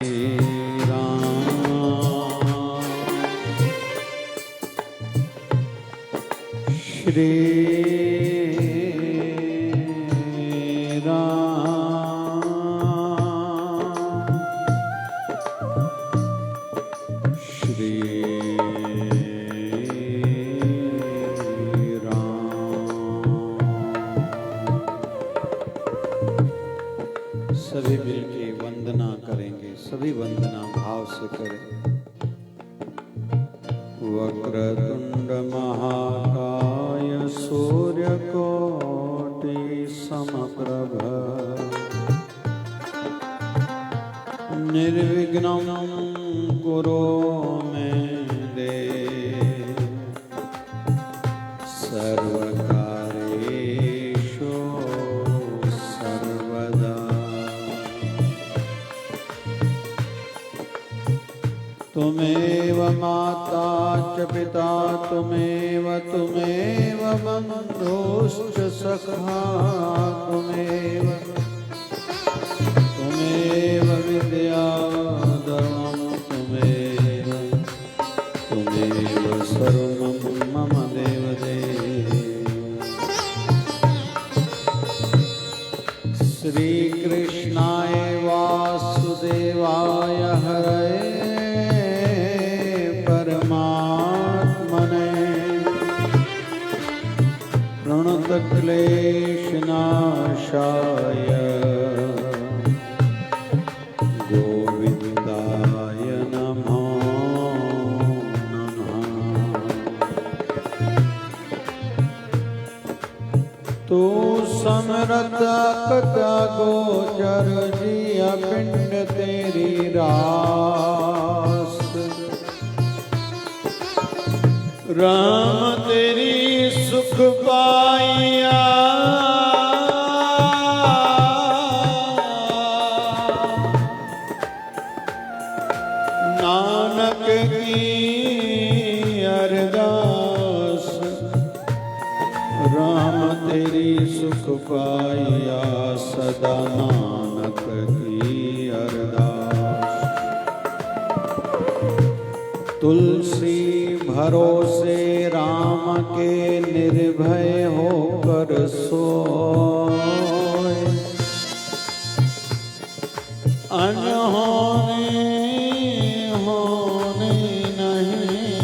श्री राम श्री सभी मिलके वंदना करेंगे, सभी वंदना भाव से करें। वक्रतुंड महाकाय सूर्यकोटि समप्रभ निर्विघ्नं कुरु मे देव सर्वकार्येषु सर्वदा। तुमेव माता च पिता तुमेव बन्धुश्च सखा तुमेव विद्या धर्मं तुमेव सर्वं मम देवदेव। श्रीकृष्णाय वासुदेवाय हरये प्रणतक्लेशनाशाय गोविन्दाय नमो नमः। तू समरथ कथा गोचर जिया पिंड तेरी रास राम तेरी सुख पाइया नानक की अरदास राम तेरी सुख पाइया सदा नानक की अरदास। तुलसी भरोसे राम के निर्भय होकर सोए अनहोनी होनी नहीं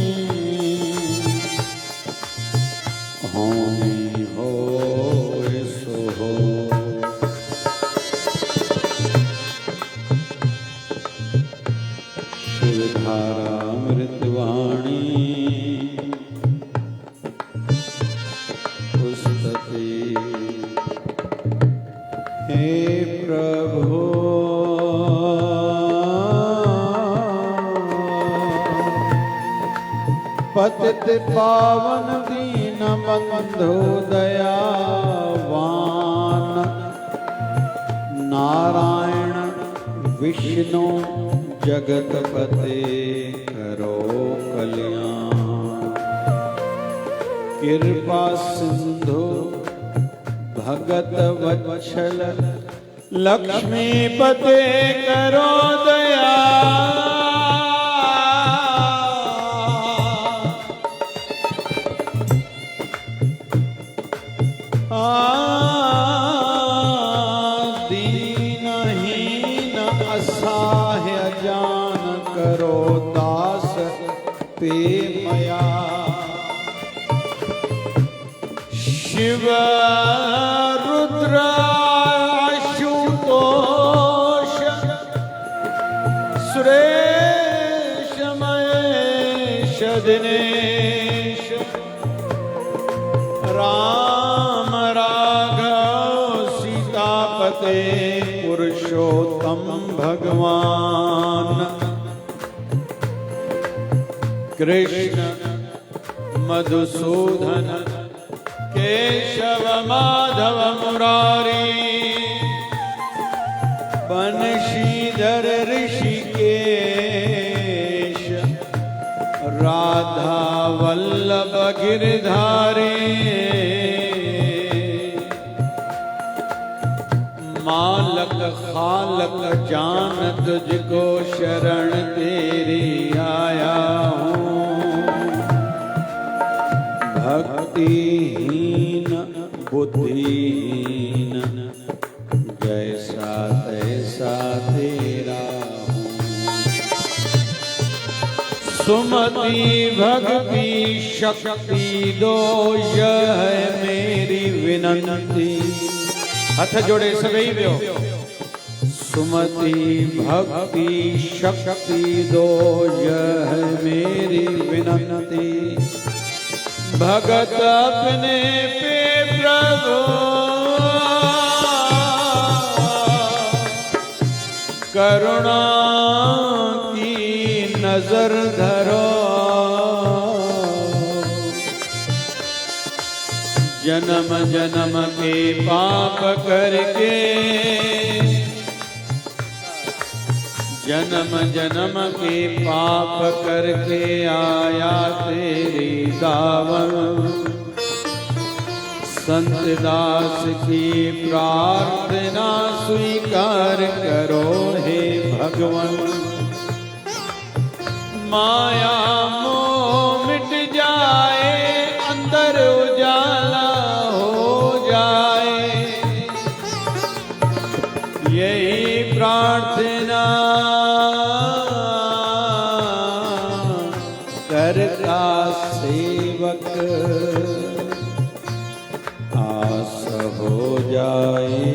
होनी होए सो हो। शिवधारा अमृतवाणी हे प्रभु पतित पावन दीन बंधु दयावान नारायण विष्णु जगतपते करो कल्याण। कृपा सिंधु भगत वत्सल लक्ष्मीपते करो दया। दीनहीन असहाय जान करो दास पे मया। शिव रुद्र आशुतोष सुरेश महेश दिनेश राम राघव सीतापते पुरुषोत्तम भगवान। कृष्ण मधुसूदन केशव माधव मुरारी बंशीधर ऋषिकेश राधा वल्लभ गिरधारी। मालक खालक जान तुझको शरण तेरी आया हूँ। भक्तिहीन बुद्धिहीन जैसा तैसा तेरा हूँ। सुमति भक्ति शक्ति दो यह है मेरी विनंती। हाथ जोड़े सभी व्यो। सुमति भक्ति शक्ति दो यह है मेरी विनंती। भगत अपने पे प्रभु करुणा की नजर धरो। जन्म जन्म के पाप करके जन्म जन्म के पाप करके आया तेरी दावन। संत दास की प्रार्थना स्वीकार करो हे भगवान। माया मोह मिट जाए अंदर उजाला हो जाए। यही प्रार्थना करता सेवक आस हो जाए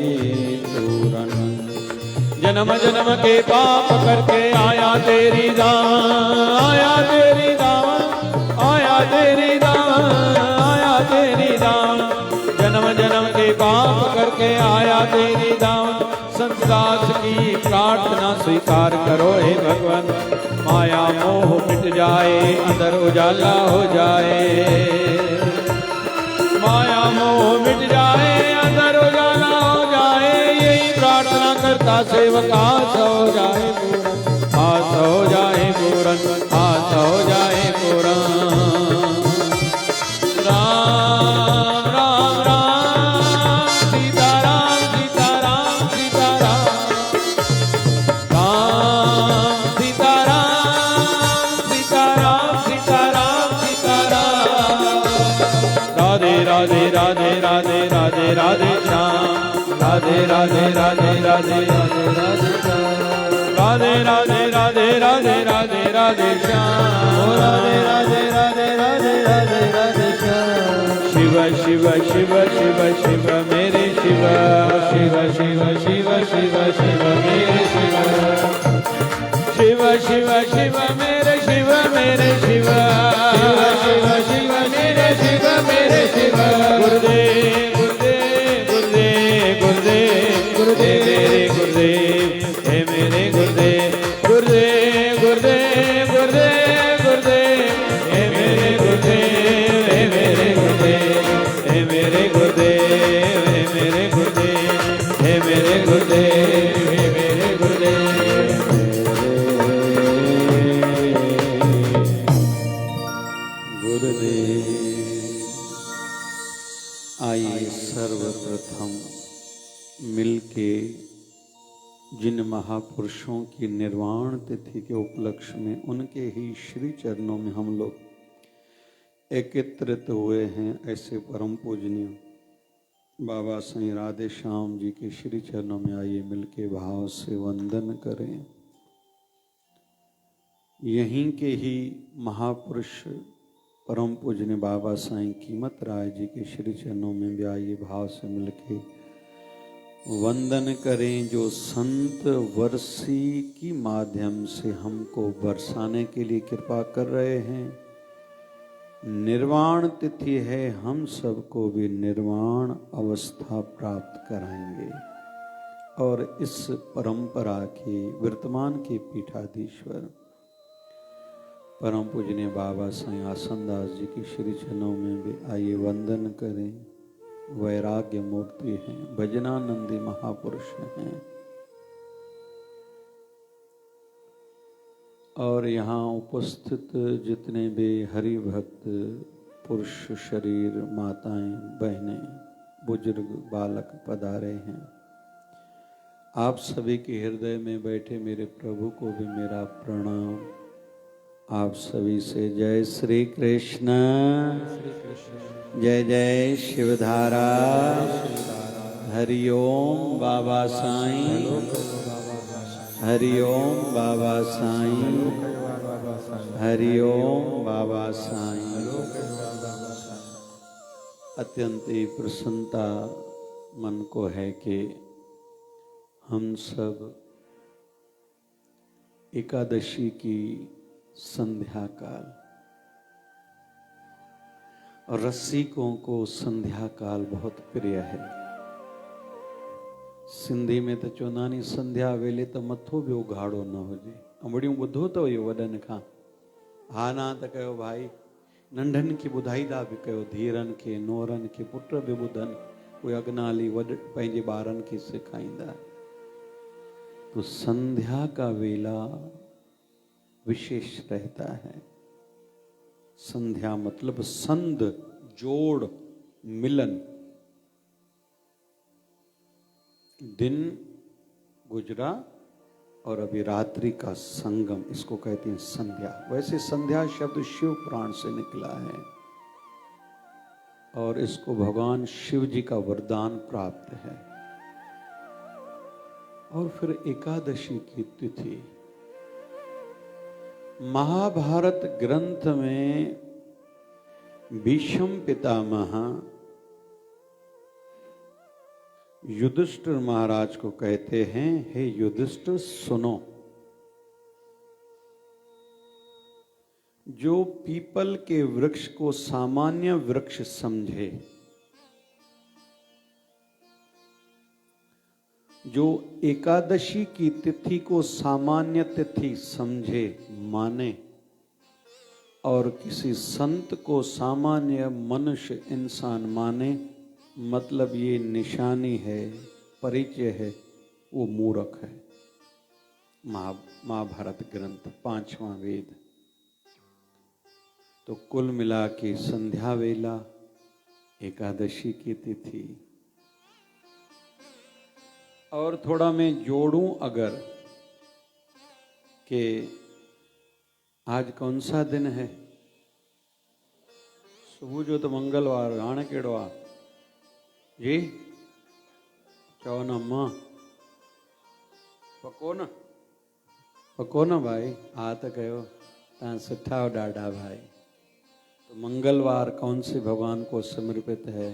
पूरन। जन्म जन्म के पाप करके आया तेरी दावन। आया तेरी दावन आया तेरी दावन आया तेरी दावन। जन्म जन्म के पाप करके आया तेरी दावन। संत दास की प्रार्थना स्वीकार करो हे भगवान। माया मोह मिट जाए अंदर उजाला हो जाए। माया मोह मिट जाए अंदर उजाला हो जाए। यही प्रार्थना करता सेवक आस हो जाए पूरन। आस हो जाए पूरन आस हो जाए पूरन। राम राम राम सीता राम सीता राम सीता राम। राम सीता राम सीता राम सीता राम सीता राम। राधे राधे राधे राधे राधे राधे श्याम। राधे राधे राधे राधे राधे राधे श्याम। राधे राधे राधे राधे राधे राधे श्याम। राधे राधे राधे राधे राधे राधे श्याम। शिव शिव शिव शिव शिव मेरे शिव। शिव शिव शिव शिव शिव मेरे शिव। शिव शिव शिव मेरे शिव मेरे शिव। शिव शिव शिव मेरे शिव मेरे शिव। गुरुदेव गुरुदेव गुरुदेव गुरुदेव गुरुदेव हे मेरे गुरुदेव। गुरुदेव गुरुदेव गुरुदेव गुरुदेव हे मेरे गुरुदेव। हे मेरे गुरुदेव हे मेरे गुरुदेव हे मेरे गुरुदेव हे मेरे गुरुदेव हे मेरे गुरुदेव। गुरुदेव आइए सर्वप्रथम मिलके जिन महापुरुषों की निर्वाण तिथि के उपलक्ष्य में उनके ही श्री चरणों में हम लोग एकत्रित हुए हैं। ऐसे परम पूजनीय बाबा साईं राधे श्याम जी के श्री चरणों में आइए मिलके भाव से वंदन करें। यहीं के ही महापुरुष परम पूजनीय बाबा साईं कीमत राय जी के श्री चरणों में भी आइए भाव से मिलके वंदन करें। जो संत वर्षी की माध्यम से हमको बरसाने के लिए कृपा कर रहे हैं। निर्वाण तिथि है, हम सबको भी निर्वाण अवस्था प्राप्त कराएंगे। और इस परंपरा के वर्तमान के पीठाधीश्वर परम पूजनीय बाबा साईं आसनदास जी की श्री चरणों में भी आइए वंदन करें। वैराग्य मूर्ति हैं, भजनानंदी महापुरुष हैं। और यहाँ उपस्थित जितने भी हरि भक्त पुरुष शरीर, माताएं, बहनें, बुजुर्ग, बालक पधारे हैं, आप सभी के हृदय में बैठे मेरे प्रभु को भी मेरा प्रणाम। आप सभी से जय श्री कृष्ण, जय जय शिवधारा, हरि ओम बाबा साईं, हरि ओम बाबा साईं, हरि ओम बाबा साईं। अत्यंत ही प्रसन्नता मन को है कि हम सब एकादशी की संध्या काल, और रसिकों को संध्या काल बहुत प्रिय है। सिंधी में तो चवंदा संध्या वेले तो मथो भी उघाड़ो न हुजे। अंबड़ियों ॿुधो अथव इहो वॾनि खां? हा ना त कयो भाई, नंढनि खे ॿुधाईंदा बि कयो, धीरनि खे, नोरनि खे, पुट बि ॿुधनि, उहे अॻिना हली पंहिंजे ॿारनि खे सेखारींदा। तो संध्या का वेला विशेष रहता है। संध्या मतलब संध, जोड़, मिलन। दिन गुजरा और अभी रात्रि का संगम, इसको कहते हैं संध्या। वैसे संध्या शब्द शिव पुराण से निकला है और इसको भगवान शिव जी का वरदान प्राप्त है। और फिर एकादशी की तिथि, महाभारत ग्रंथ में भीष्म पितामह युधिष्ठिर महाराज को कहते हैं, हे युधिष्ठिर सुनो, जो पीपल के वृक्ष को सामान्य वृक्ष समझे, जो एकादशी की तिथि को सामान्य तिथि समझे, माने, और किसी संत को सामान्य मनुष्य इंसान माने, मतलब ये निशानी है, परिचय है, वो मूर्ख है। महाभारत ग्रंथ 5वां वेद। तो कुल मिला के संध्या वेला, एकादशी की तिथि। और थोड़ा मैं जोड़ूं अगर कि आज कौन सा दिन है? सुबह जो तो मंगलवार, हाणे केड़ो आ जी? चओ न अम्मा, पको न, पको न भाई, हा त कयो, तव्हां सुठा हो ॾाढा भाई। तो मंगलवार कौन से भगवान को समर्पित है?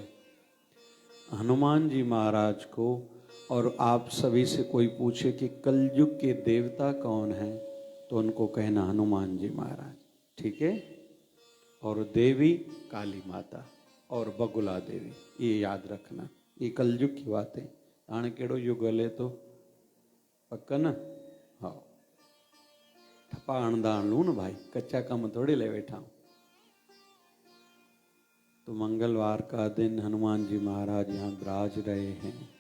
हनुमान जी महाराज को। और आप सभी से कोई पूछे कि कलयुग के देवता कौन है, तो उनको कहना हनुमान जी महाराज, ठीक है? और देवी काली माता और बगुला देवी, ये याद रखना। ये कलयुग की बात है। हाणे केड़ो युग हले तो, पक्क न? हाँ, ठपा हणंदा हलूं न भाई, कच्चा कम थोड़ी ले वेठा। तो मंगलवार का दिन हनुमान जी महाराज यहाँ विराज रहे हैं।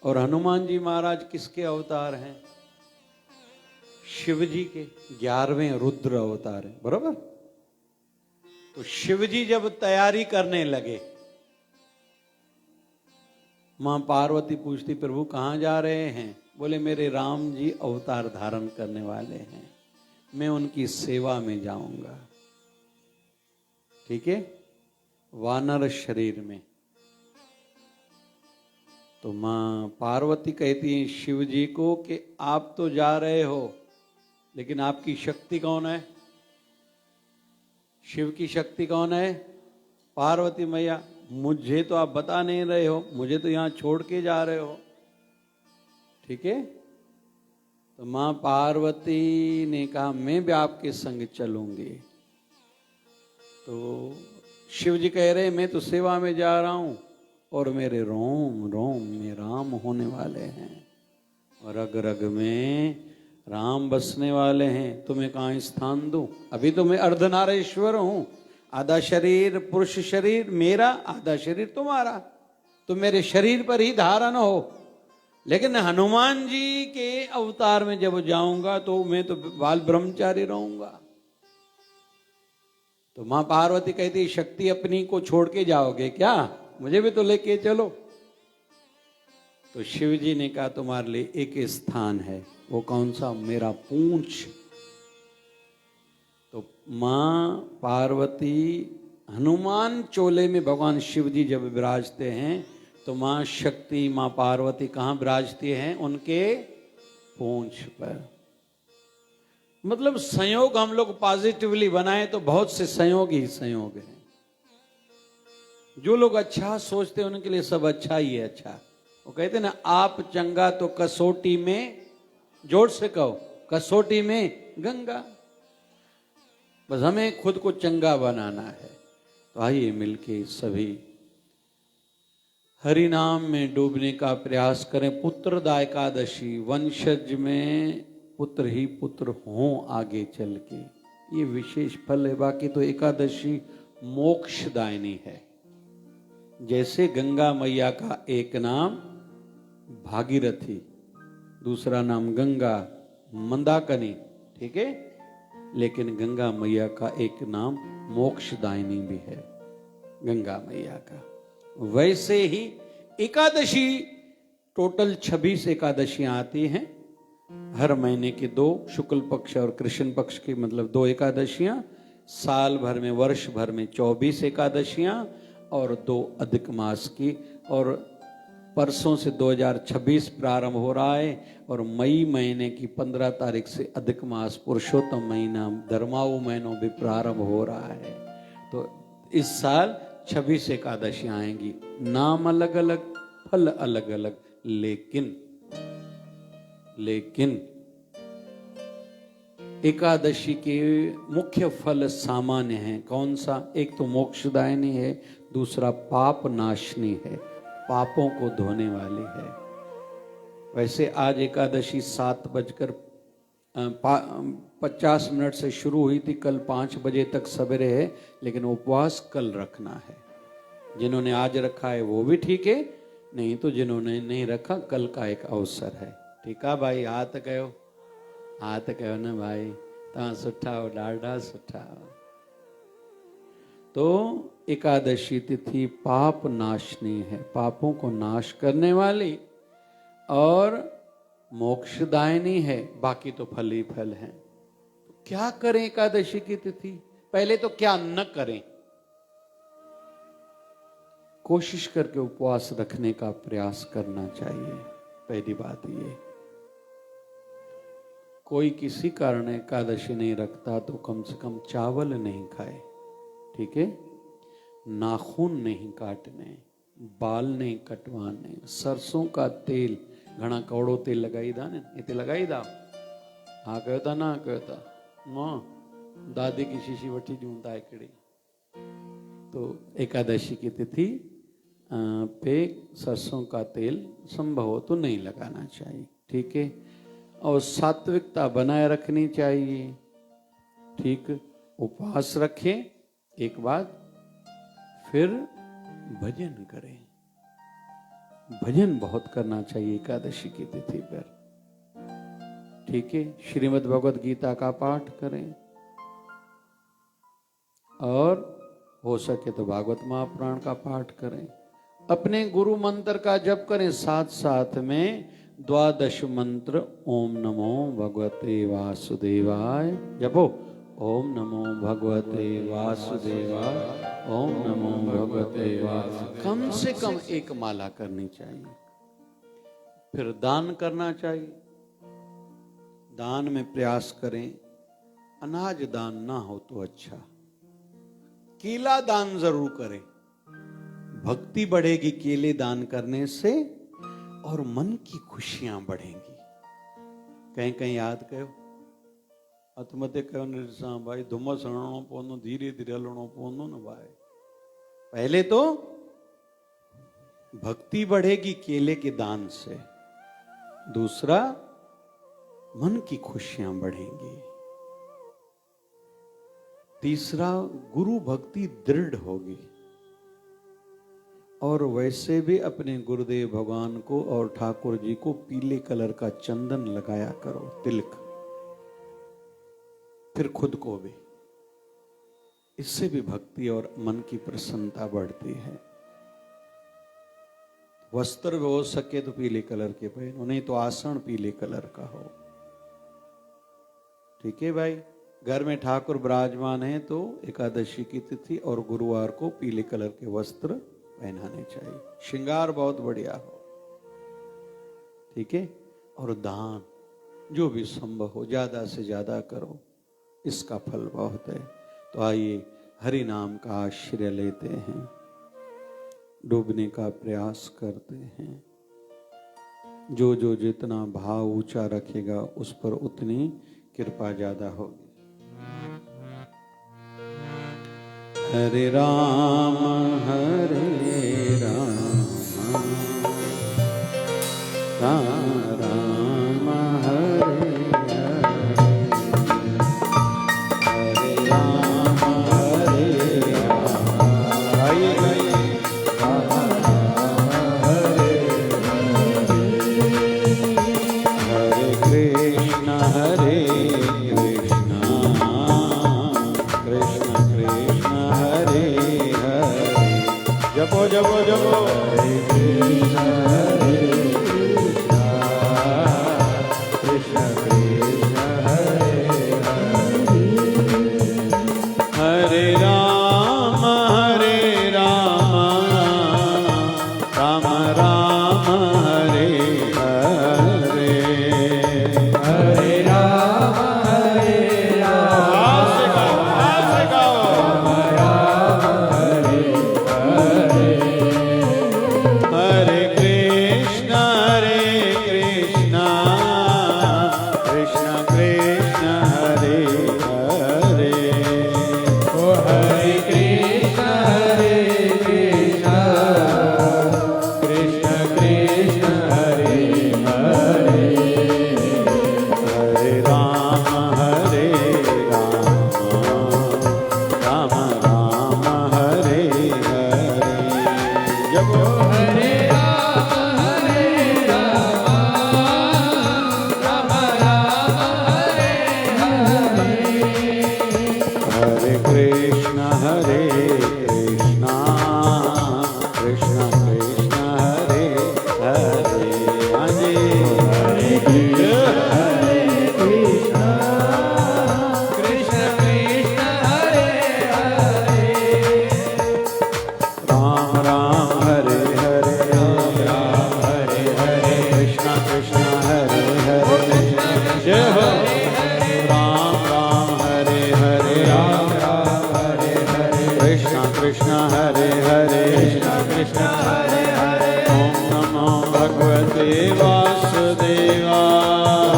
और हनुमान जी महाराज किसके अवतार हैं? शिव जी के 11वें रुद्र अवतार हैं, बरोबर? तो शिव जी जब तैयारी करने लगे, मां पार्वती पूछती, प्रभु कहाँ जा रहे हैं? बोले मेरे राम जी अवतार धारण करने वाले हैं, मैं उनकी सेवा में जाऊंगा, ठीक है? वानर शरीर में। तो मां पार्वती कहती है शिव जी को कि आप तो जा रहे हो, लेकिन आपकी शक्ति कौन है? शिव की शक्ति कौन है? पार्वती मैया। मुझे तो आप बता नहीं रहे हो, मुझे तो यहां छोड़ के जा रहे हो, ठीक है? तो मां पार्वती ने कहा मैं भी आपके संग चलूंगी। तो शिव जी कह रहे मैं तो सेवा में जा रहा हूं और मेरे रोम रोम में राम होने वाले हैं और रग रग में राम बसने वाले हैं। तुम्हें कहाँ स्थान दूं? अभी तो मैं अर्धनारेश्वर हूं, आधा शरीर पुरुष शरीर मेरा, आधा शरीर तुम्हारा, तो मेरे शरीर पर ही धारण हो। लेकिन हनुमान जी के अवतार में जब जाऊंगा तो मैं तो बाल ब्रह्मचारी रहूंगा। तो मां पार्वती कहती शक्ति अपनी को छोड़ के जाओगे क्या? मुझे भी तो लेके चलो। तो शिव जी ने कहा तुम्हारे लिए एक स्थान है, वो कौन सा? मेरा पूंछ। तो मां पार्वती हनुमान चोले में भगवान शिव जी जब विराजते हैं तो मां शक्ति मां पार्वती कहाँ विराजती हैं? उनके पूंछ पर। मतलब संयोग हम लोग पॉजिटिवली बनाए तो बहुत से संयोग ही संयोग हैं। जो लोग अच्छा सोचते हैं उनके लिए सब अच्छा ही है अच्छा। वो कहते हैं ना, आप चंगा तो कसौटी में, जोर से कहो, कसौटी में गंगा। बस हमें खुद को चंगा बनाना है। तो आइए मिलके सभी हरि नाम में डूबने का प्रयास करें। पुत्रदा एकादशी, वंशज में पुत्र ही पुत्र हों आगे चल के, ये विशेष फल है। बाकी तो एकादशी मोक्षदायिनी है। जैसे गंगा मैया का एक नाम भागीरथी, दूसरा नाम गंगा मंदाकिनी, ठीक है, लेकिन गंगा मैया का एक नाम मोक्षदायिनी भी है, गंगा मैया का। वैसे ही एकादशी टोटल 26 एकादशियां आती हैं हर महीने की, 2 शुक्ल पक्ष और कृष्ण पक्ष की, मतलब 2 एकादशियां। साल भर में, वर्ष भर में 24 एकादशियां और 2 अधिक मास की। और परसों से 2026 प्रारंभ हो रहा है और मई महीने की 15 तारीख से अधिक मास पुरुषोत्तम महीना धर्माऊ महीनों भी प्रारंभ हो रहा है। तो इस साल 26 एकादशियां आएंगी, नाम अलग अलग, फल अलग अलग, लेकिन एकादशी के मुख्य फल सामान्य हैं। कौन सा? एक तो मोक्षदायिनी है, दूसरा पाप नाशनी है, पापों को धोने वाली है। वैसे आज एकादशी 7:50 से शुरू हुई थी, कल 5 बजे तक सवेरे है, लेकिन उपवास कल रखना है। जिन्होंने आज रखा है वो भी ठीक है, नहीं तो जिन्होंने नहीं रखा कल का एक अवसर है। ठीक है भाई, हाथ कयो न भाई, तव्हां सुठा हो, ॾाढा सुठा हो। तो एकादशी तिथि पाप नाशनी है, पापों को नाश करने वाली और मोक्षदायिनी है। बाकी तो फल ही फल हैं। तो क्या करें एकादशी की तिथि? पहले तो क्या न करें? कोशिश करके उपवास रखने का प्रयास करना चाहिए। पहली बात ये, कोई किसी कारण एकादशी नहीं रखता तो कम से कम चावल नहीं खाए, ठीक है, नाखून नहीं काटने, बाल नहीं कटवाने, सरसों का तेल, घना कौड़ो तेल लगाई दा ने, इते लगाई दा, हाँ कहता ना कहता, मां दादी की शीशी वठी जूंदा हिकिड़ी। तो एकादशी की तिथि पे सरसों का तेल संभव हो तो नहीं लगाना चाहिए, ठीक है। और सात्विकता बनाए रखनी चाहिए, ठीक। उपवास रखें, एक बात, फिर भजन करें। भजन बहुत करना चाहिए एकादशी की तिथि पर, ठीक है। श्रीमद् भगवद गीता का पाठ करें और हो सके तो भागवत महापुराण का पाठ करें। अपने गुरु मंत्र का जप करें, साथ साथ में 12 मंत्र ओम नमो भगवते वासुदेवाय जपो। ओम नमो भगवते वासुदेवाय, ओम नमो भगवते वासुदेवाय। कम से कम एक माला करनी चाहिए। फिर दान करना चाहिए। दान में प्रयास करें, अनाज दान ना हो तो अच्छा, केला दान जरूर करें। भक्ति बढ़ेगी केले दान करने से और मन की खुशियां बढ़ेंगी। कहीं कहीं याद कयो, अतमते कयो निरसा भाई, धुमस हलणो पवंदो, धीरे धीरे हलणो पवंदो न भाई। पहले तो भक्ति बढ़ेगी केले के दान से, दूसरा मन की खुशियां बढ़ेंगी, तीसरा गुरु भक्ति दृढ़ होगी। और वैसे भी अपने गुरुदेव भगवान को और ठाकुर जी को पीले कलर का चंदन लगाया करो, तिलक, फिर खुद को भी। इससे भी भक्ति और मन की प्रसन्नता बढ़ती है। वस्त्र हो सके तो पीले कलर के पहनो, नहीं तो आसन पीले कलर का हो। ठीक है भाई। घर में ठाकुर विराजमान है तो एकादशी की तिथि और गुरुवार को पीले कलर के वस्त्र पहनाने चाहिए, श्रृंगार बहुत बढ़िया हो। ठीक है। और दान जो भी संभव हो ज्यादा से ज्यादा करो, इसका फल बहुत है। तो आइए हरि नाम का आश्रय लेते हैं, डूबने का प्रयास करते हैं। जो जो जितना भाव ऊंचा रखेगा उस पर उतनी कृपा ज्यादा होगी। हरे राम राम राम हरे हरे राम हरे कृष्ण कृष्ण कृष्ण हरे हरे। जपो जपो जपो हरे कृष्ण कृष्ण कृष्ण हरे हरे। हरे राम राम राम हरे हरे। हरे राम हरे कृष्ण कृष्ण कृष्ण हरे हरे। ओ हरे कृष्ण कृष्ण कृष्ण हरे हरे। हरे राम राम राम हरे हरे। जब हरे हरे कृष्ण कृष्ण कृष्ण हरे हरे। हरे कृष्ण कृष्ण कृष्ण हरे हरे। राम राम हरे हरे राम हरे हरे कृष्ण कृष्ण हरे हरे। जय हो। राम राम हरे हरे राम हरे हरे कृष्ण कृष्ण हरे हरे कृष्ण हरे हरे। ओम नमो भगवते वासुदेवा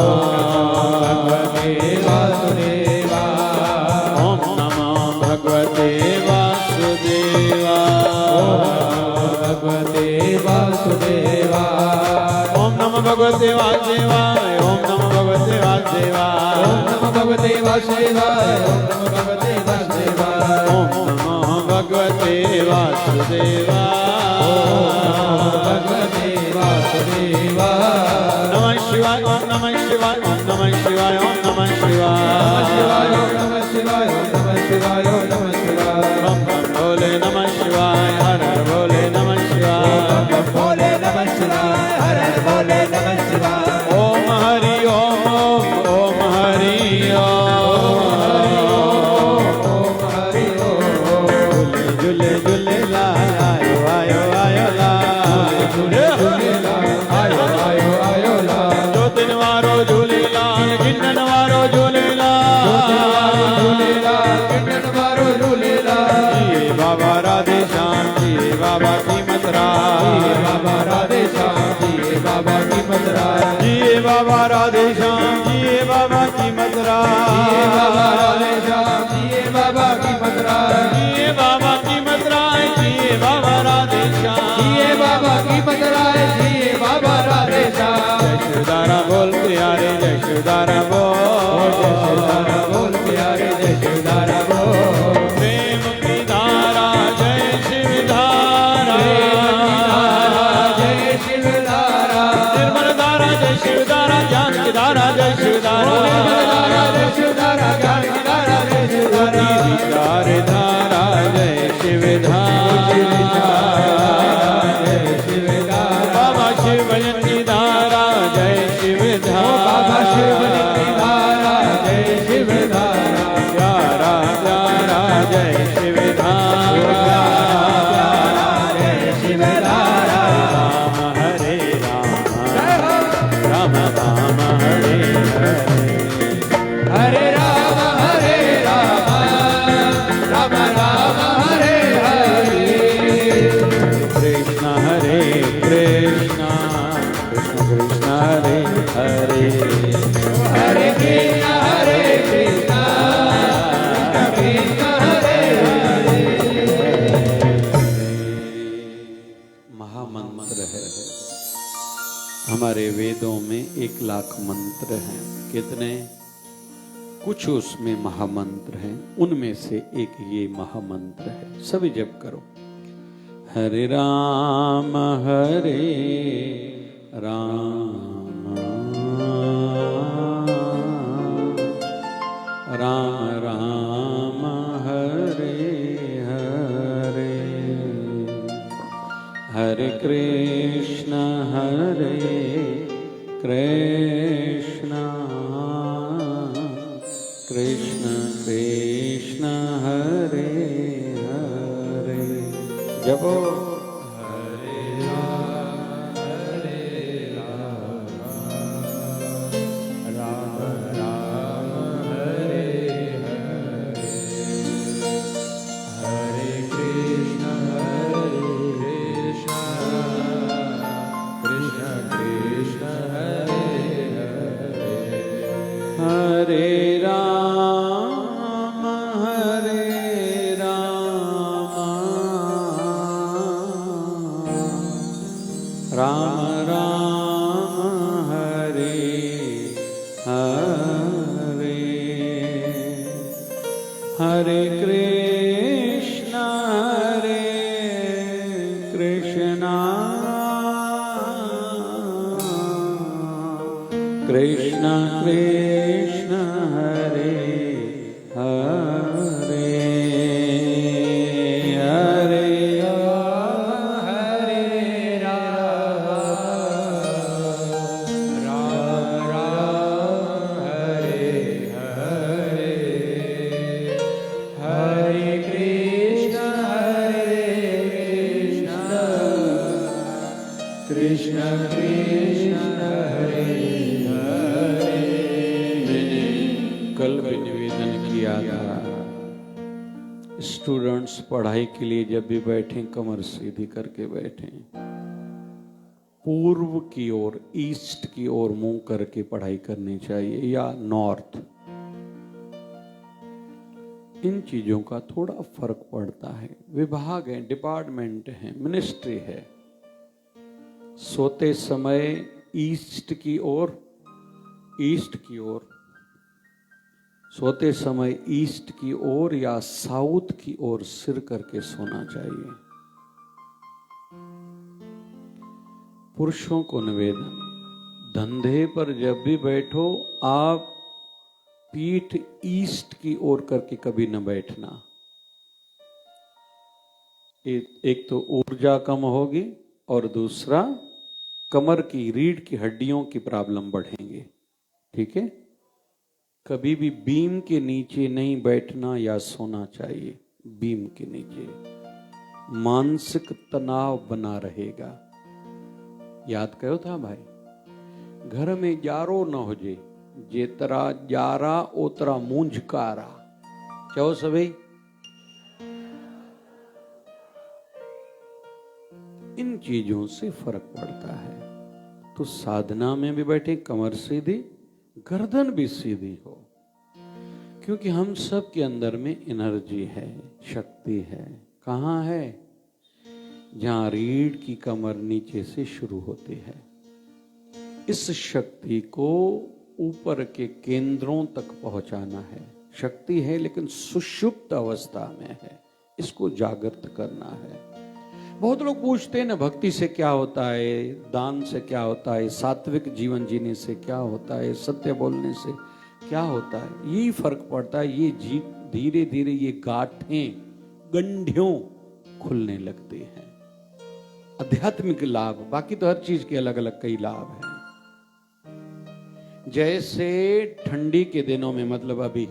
ओम नमो भगवते वासुदेवा ओम नमो भगवते वासुदेवाय ओम नमो भगवते वासुदेवाय ओम नमो भगवते वासुदेवाय ओम नमो भगवते वासुदेवाय। नमः शिवाय ओम नमः शिवाय ओम नमः शिवाय ओम नमः शिवाय बम बम भोले नमः शिवाय हर हर भोले नमः शिवाय ओम हरि ओम ओम हरि ओम। झूले झूले ला आयो आयो आयो ला जो दिन वारो झूलेला गिनन वारो झूलेला जिए बाबा राधे श्याम जिए बाबा की मथुरा जिए बाबा राधे श्याम जिए बाबा की मथुरा जिए बाबा राधे श्याम जिए बाबा की मथुरा जिए बाबा राधे श्याम जिए बाबा की मथुरा जिए बाबा की मथुरा जिए बाबा राधे श्याम जिए बाबा की मथुरा जिए बाबा राधे श्याम। जय शिवदारा बोल प्यारे जय शिवदारा बोल प्यारे जय शिवदारा बोल। प्रेम की धारा जय शिवधारा जय शिवधारा निर्मल धारा जय शिवधारा ज्ञान की धारा जय शिवधारा जय शिवधारा ज्ञान की धारा जय शिवधारा विचार धारा जय शिवधारा जय शिवधारा वेदों में 1,00,000 मंत्र हैं। कितने? कुछ उसमें महामंत्र हैं, उनमें से एक ये महामंत्र है। सभी जप करो। हरे राम राम राम हरे हरे, हरे कृष्ण कृष्ण कृष्ण कृष्ण हरे हरे। जपो। हरे राम राम राम हरे हरे, हरे कृष्ण कृष्ण कृष्ण हरे हरे, हरे हरे राम हरे हरे, हरे कृष्ण कृष्ण कृष्ण हरे हरे। कल भी निवेदन किया था, स्टूडेंट्स पढ़ाई के लिए जब भी बैठें कमर सीधी करके बैठें, पूर्व की ओर ईस्ट की ओर मुंह करके पढ़ाई करनी चाहिए या नॉर्थ। इन चीजों का थोड़ा फर्क पड़ता है। विभाग है, डिपार्टमेंट है, मिनिस्ट्री है। सोते समय ईस्ट की ओर सोते समय ईस्ट की ओर या साउथ की ओर सिर करके सोना चाहिए। पुरुषों को निवेदन, धंधे पर जब भी बैठो आप पीठ ईस्ट की ओर करके कभी न बैठना। एक तो ऊर्जा कम होगी और दूसरा कमर की रीढ़ की हड्डियों की प्रॉब्लम बढ़ेंगे। ठीक है? कभी भी बीम के नीचे नहीं बैठना या सोना चाहिए। बीम के नीचे मानसिक तनाव बना रहेगा। याद करो था भाई, घर में जारो न हो जे, जेतरा जारा ओतरा मूंझकारा। चलो सभी। इन चीजों से फर्क पड़ता है। तो साधना में भी बैठे कमर सीधी, गर्दन भी सीधी हो, क्योंकि हम सब के अंदर में एनर्जी है, शक्ति है। कहाँ है? जहां रीढ़ की कमर नीचे से शुरू होती है। इस शक्ति को ऊपर के केंद्रों तक पहुंचाना है। शक्ति है लेकिन सुषुप्त अवस्था में है, इसको जागृत करना है। बहुत लोग पूछते हैं ना, भक्ति से क्या होता है, दान से क्या होता है, सात्विक जीवन जीने से क्या होता है, सत्य बोलने से क्या होता है। यही फर्क पड़ता है। ये धीरे धीरे ये गांठें गंढियों खुलने लगती हैं। आध्यात्मिक लाभ, बाकी तो हर चीज के अलग अलग कई लाभ हैं। जैसे ठंडी के दिनों में, मतलब अभी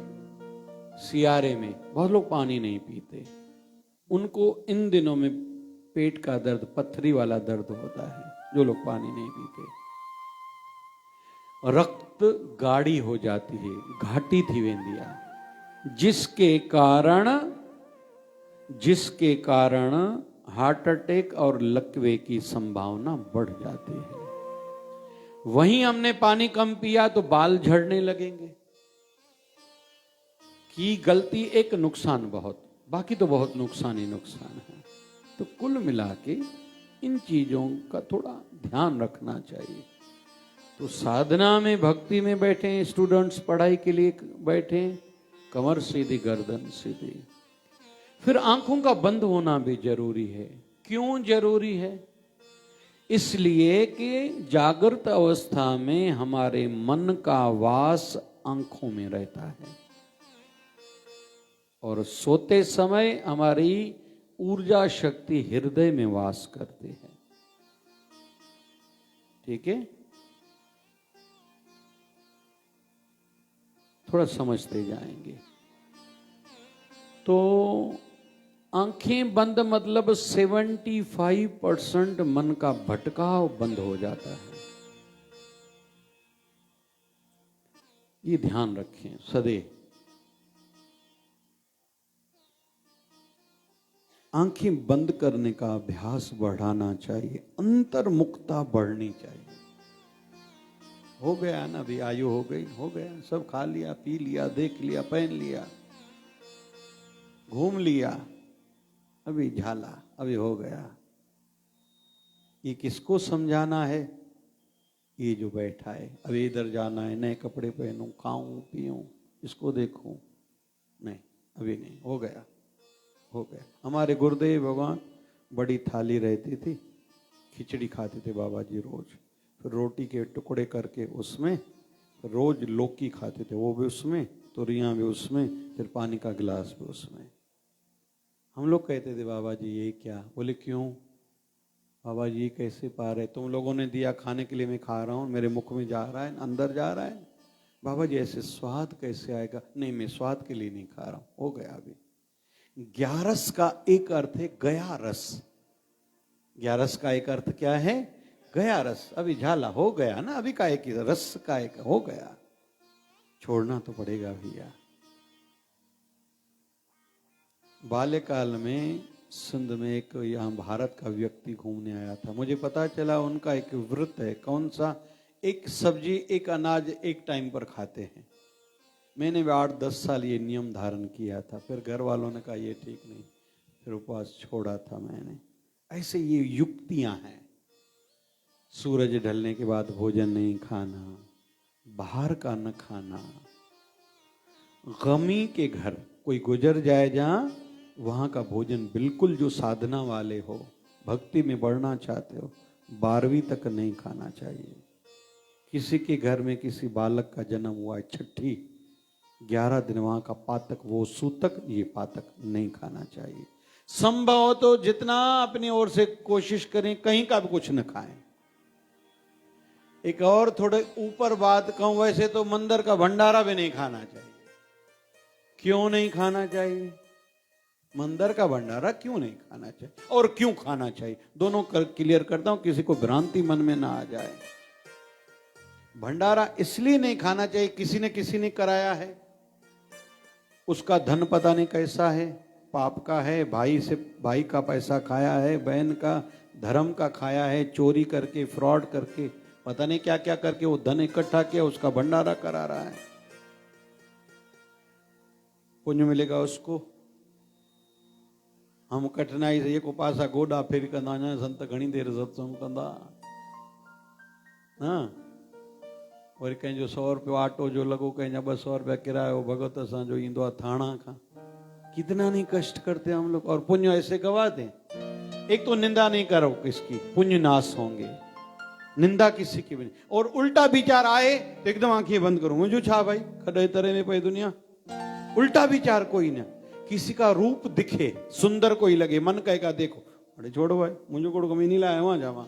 सियारे में बहुत लोग पानी नहीं पीते, उनको इन दिनों में पेट का दर्द, पथरी वाला दर्द होता है, जो लोग पानी नहीं पीते। रक्त गाढ़ी हो जाती है, घाटी थी वेंदिया, जिसके कारण हार्ट अटैक और लकवे की संभावना बढ़ जाती है। वहीं हमने पानी कम पिया तो बाल झड़ने लगेंगे। की गलती एक, नुकसान बहुत, बाकी तो बहुत नुकसान ही नुकसान है। तो कुल मिला के इन चीजों का थोड़ा ध्यान रखना चाहिए। तो साधना में, भक्ति में बैठे, स्टूडेंट्स पढ़ाई के लिए बैठे, कमर सीधी, गर्दन सीधी। फिर आंखों का बंद होना भी जरूरी है। क्यों जरूरी है? इसलिए कि जागृत अवस्था में हमारे मन का वास आंखों में रहता है और सोते समय हमारी ऊर्जा शक्ति हृदय में वास करती है। ठीक है, थोड़ा समझते जाएंगे। तो आंखें बंद मतलब 75% मन का भटकाव बंद हो जाता है। ये ध्यान रखें सदैव। आंखें बंद करने का अभ्यास बढ़ाना चाहिए, अंतर्मुखता बढ़नी चाहिए। हो गया ना, अभी आयु हो गई, हो गया, सब खा लिया, पी लिया, देख लिया, पहन लिया, घूम लिया, अभी झाला, अभी हो गया। ये किसको समझाना है? ये जो बैठा है, अभी इधर जाना है, नए कपड़े पहनूं, खाऊं पीऊं, इसको देखूं, नहीं, अभी नहीं, हो गया, हो गया। हमारे गुरुदेव भगवान बड़ी थाली रहती थी, खिचड़ी खाते थे बाबा जी रोज, फिर रोटी के टुकड़े करके उसमें, रोज लौकी खाते थे, वो भी उसमें, तुरियां भी उसमें, फिर पानी का गिलास भी उसमें। हम लोग कहते थे बाबा जी ये क्या? बोले क्यों बाबा जी, कैसे पा रहे? तुम लोगों ने दिया खाने के लिए, मैं खा रहा हूँ, मेरे मुख में जा रहा है, अंदर जा रहा है। बाबा जी ऐसे स्वाद कैसे आएगा? नहीं, मैं स्वाद के लिए नहीं खा रहा हूँ, हो गया। अभी ग्यारस का एक अर्थ है गया रस। ग्यारस का एक अर्थ क्या है? गया रस। अभी झाला, हो गया ना, अभी का एक रस का एक हो गया, छोड़ना तो पड़ेगा भैया। बाल्यकाल में सिंध में एक यहाँ भारत का व्यक्ति घूमने आया था। मुझे पता चला उनका एक व्रत है। कौन सा? एक सब्जी, एक अनाज एक टाइम पर खाते हैं। मैंने भी 8-10 साल ये नियम धारण किया था, फिर घर वालों ने कहा ये ठीक नहीं, फिर उपवास छोड़ा था मैंने। ऐसे ये युक्तियां हैं। सूरज ढलने के बाद भोजन नहीं खाना, बाहर का न खाना, गमी के घर कोई गुजर जाए जहां, वहां का भोजन बिल्कुल, जो साधना वाले हो, भक्ति में बढ़ना चाहते हो, 12वीं तक नहीं खाना चाहिए। किसी के घर में किसी बालक का जन्म हुआ है, छठी 11 दिन वहां का पातक, वो सूतक, ये पातक नहीं खाना चाहिए। संभव हो तो जितना अपनी ओर से कोशिश करें, कहीं का भी कुछ न खाएं। एक और थोड़े ऊपर बात कहूं, वैसे तो मंदिर का भंडारा भी नहीं खाना चाहिए। क्यों नहीं खाना चाहिए? मंदिर का भंडारा क्यों नहीं खाना चाहिए और क्यों खाना चाहिए, दोनों क्लियर करता हूं, किसी को भ्रांति मन में ना आ जाए। भंडारा इसलिए नहीं खाना चाहिए, किसी ने कराया है, उसका धन पता नहीं कैसा है, पाप का है, भाई का पैसा खाया है, बहन का धर्म का खाया है, चोरी करके, फ्रॉड करके, पता नहीं क्या क्या करके वो धन इकट्ठा किया, उसका भंडारा करा रहा है। पुण्य मिलेगा उसको? हम कठिनाई से एक पासा गोडा फेर कंदा, संत घणी देर सत्संग कंदा, हाँ, वरी कंहिंजो 100 रुपयो आटो जो लॻो, कंहिंजा 200 रुपया किरायो भगत असांजो ईंदो आहे थाणा खां। कितना नहीं कष्ट करते हम लोग, और पुण्य ऐसे गवा दें। एक तो निंदा नहीं करो किसकी, पुण्य नाश होंगे, निंदा किसी की भी नहीं। और उल्टा विचार आए तो एकदम आंखें बंद करो, मुझे छा भाई, खड़े तरह में पई दुनिया। उल्टा विचार कोई ना, किसी का रूप दिखे, सुंदर कोई लगे, मन कहेगा देखो, अरे छोड़ो भाई, मुझे कोड़ कमी नहीं लाया, वहां जावा,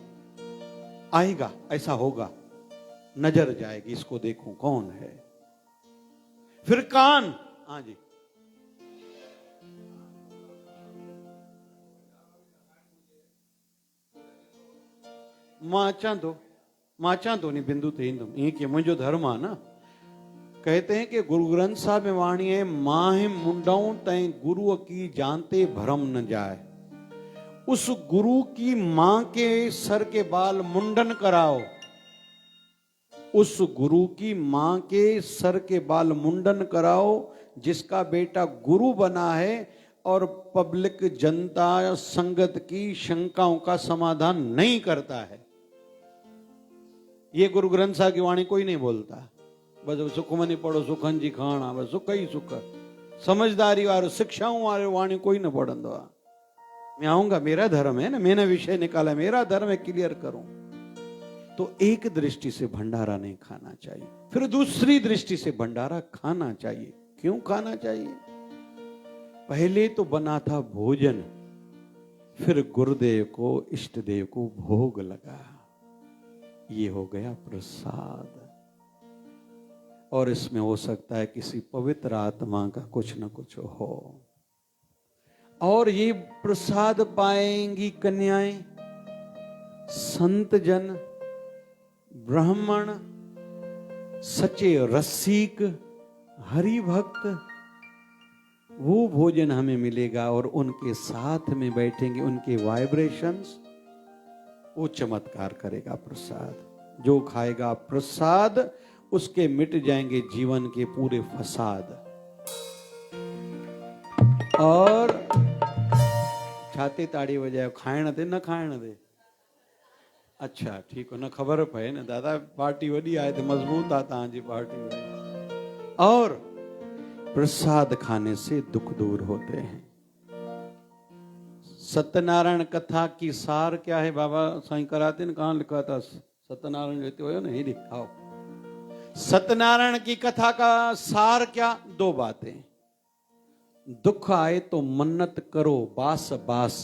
आएगा, ऐसा होगा, नजर जाएगी, इसको देखूं कौन है। फिर कान, हाँ जी, मां अचां थो नी बिंदु ते ईंदुमि, ईअं कीअं, मुंहिंजो धर्म आहे न। कहते हैं कि गुरु ग्रंथ साहब में वाणी है, माहे मुंडाऊं तय गुरु की जानते भरम न जाए। उस गुरु की मां के सर के बाल मुंडन कराओ, उस गुरु की मां के सर के बाल मुंडन कराओ जिसका बेटा गुरु बना है और पब्लिक जनता संगत की शंकाओं का समाधान नहीं करता है। ये गुरु ग्रंथ साहिब की वाणी कोई नहीं बोलता। बस सुखमनी पढ़ो, सुखन जी खाना, बस सुख ही सुख। समझदारी वारो शिक्षाओं वारो वाणी कोई न पढ़ंदो आ। मैं आऊंगा, मेरा धर्म है ना, मैंने विषय निकाला, मेरा धर्म है, क्लियर करूं। तो एक दृष्टि से भंडारा नहीं खाना चाहिए, फिर दूसरी दृष्टि से भंडारा खाना चाहिए। क्यों खाना चाहिए? पहले तो बना था भोजन, फिर गुरुदेव को, इष्ट देव को भोग लगा, ये हो गया प्रसाद। और इसमें हो सकता है किसी पवित्र आत्मा का कुछ न कुछ हो। और ये प्रसाद पाएंगी कन्याएं, संत जन, ब्राह्मण, सच्चे रसिक, हरि भक्त, वो भोजन हमें मिलेगा। और उनके साथ में बैठेंगे, उनके वाइब्रेशंस, वो चमत्कार करेगा प्रसाद। जो खाएगा प्रसाद, उसके मिट जाएंगे जीवन के पूरे फसाद। और छाती ताड़ी बजायो, खाइण दे न खाइण दे। अच्छा ठीक हो, न खबर पए न दादा, पार्टी वडी आए तो मजबूत आ तव्हांजी पार्टी। और प्रसाद खाने से दुख दूर होते हैं। सत्यनारायण कथा की सार क्या है? बाबा साईं कराते न, कहाँ लिखा था? सत्यनारायण रहते हो ना, ये आओ। सत्यनारायण की कथा का सार क्या? दो बातें। दुख आए तो मन्नत करो, बास बास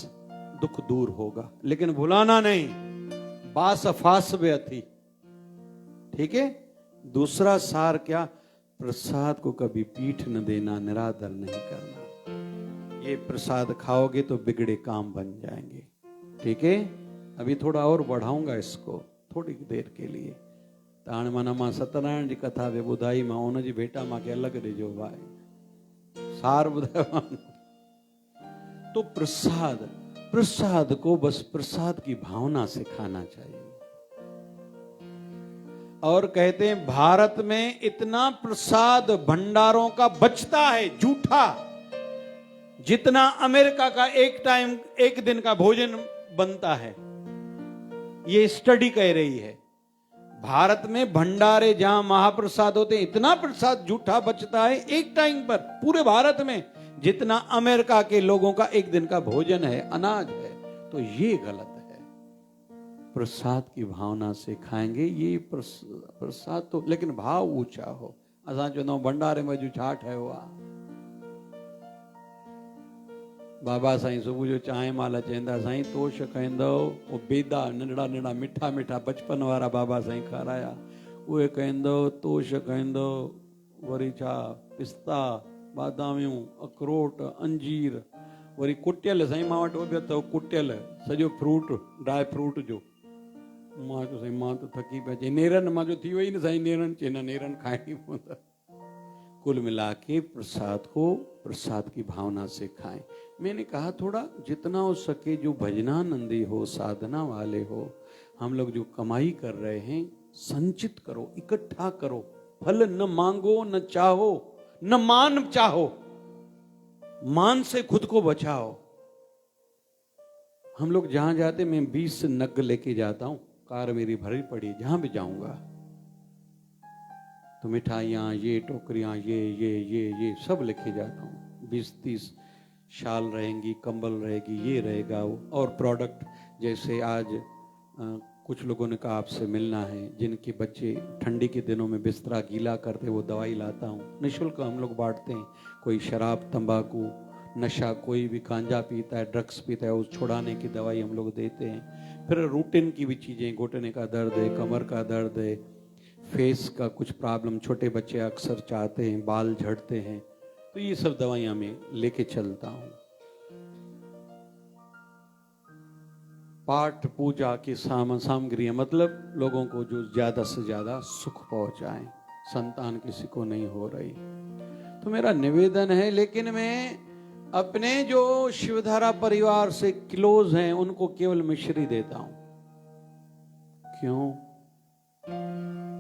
दुख दूर होगा, लेकिन भुलाना नहीं, बास फास बे अथी। ठीक है। दूसरा सार क्या? प्रसाद को कभी पीठ न देना, निरादर नहीं करना। ये प्रसाद खाओगे तो बिगड़े काम बन जाएंगे। ठीक है। अभी थोड़ा और बढ़ाऊंगा इसको थोड़ी देर के लिए। त हाणे माना मां सत्यनारायण जी कथा बि ॿुधाई, मां उन जी भेटा मूंखे अलॻि ॾिजो भाई, सार ॿुधायो। तो प्रसाद को बस प्रसाद की भावना से खाना चाहिए। और कहते हैं भारत में इतना प्रसाद भंडारों का बचता है झूठा, जितना अमेरिका का एक दिन का भोजन बनता है। ये स्टडी कह रही है। भारत में भंडारे जहां महाप्रसाद होते हैं, इतना प्रसाद झूठा बचता है एक टाइम पर पूरे भारत में, जितना अमेरिका के लोगों का एक दिन का भोजन है, अनाज है। तो ये गलत है। प्रसाद की भावना से खाएंगे। ये प्रसाद तो, लेकिन भाव ऊंचा हो। असां चवंदा आहियूं भंडारे में जो छा ठहियो आहे। बाबा साईं सुबुह जो चांहि महिल चवंदा, साईं तोश खाईंदव, वो बेदा नंढड़ा नंढड़ा मिठा मिठा बचपन वारा बाबा साईं खाराया, उहे खाईंदव। तोश खाईंदव, वरी छा पिस्ता, बादामियूं, अखरोट, अंजीर, वरी कुटियल। साईं मां वटि बि अथव कुटियल, सॼो फ्रूट, ड्राई फ्रूट जो। मां चयो साईं मां त थकी पिया। चई नेरनि, मां जो थी वई न साईं नेरनि। चई न, नेरनि खाइणी पवंदा। कुल मिला के प्रसाद को प्रसाद की भावना से खाएं। मैंने कहा थोड़ा जितना हो सके, जो भजनानंदी हो, साधना वाले हो, हम लोग जो कमाई कर रहे हैं, संचित करो, इकट्ठा करो। फल न मांगो, न चाहो, न मान चाहो। मान से खुद को बचाओ। हम लोग जहां जाते, मैं 20 नग लेके जाता हूं, कार मेरी भरी पड़ी, जहां भी जाऊंगा तो मिठाइयाँ, ये टोकरियाँ, ये सब लेके जाता हूँ। 20-30 शाल रहेंगी, कंबल रहेगी, ये रहेगा। और प्रोडक्ट जैसे आज कुछ लोगों ने कहा आपसे मिलना है, जिनके बच्चे ठंडी के दिनों में बिस्तरा गीला करते, वो दवाई लाता हूँ। निःशुल्क हम लोग बांटते हैं। कोई शराब, तंबाकू, नशा, कोई भी गांजा पीता है, ड्रग्स पीता है, उस छुड़ाने की दवाई हम लोग देते हैं। फिर रूटीन की भी चीज़ें, घुटने का दर्द है, कमर का दर्द है, फेस का कुछ प्रॉब्लम, छोटे बच्चे अक्सर चाहते हैं, बाल झड़ते हैं, तो ये सब दवाइयां मैं लेके चलता हूं। पाठ पूजा की सामग्री, मतलब लोगों को जो ज्यादा से ज्यादा सुख पहुंचाएं। संतान किसी को नहीं हो रही, तो मेरा निवेदन है। लेकिन मैं अपने जो शिवधारा परिवार से क्लोज हैं, उनको केवल मिश्री देता हूं। क्यों?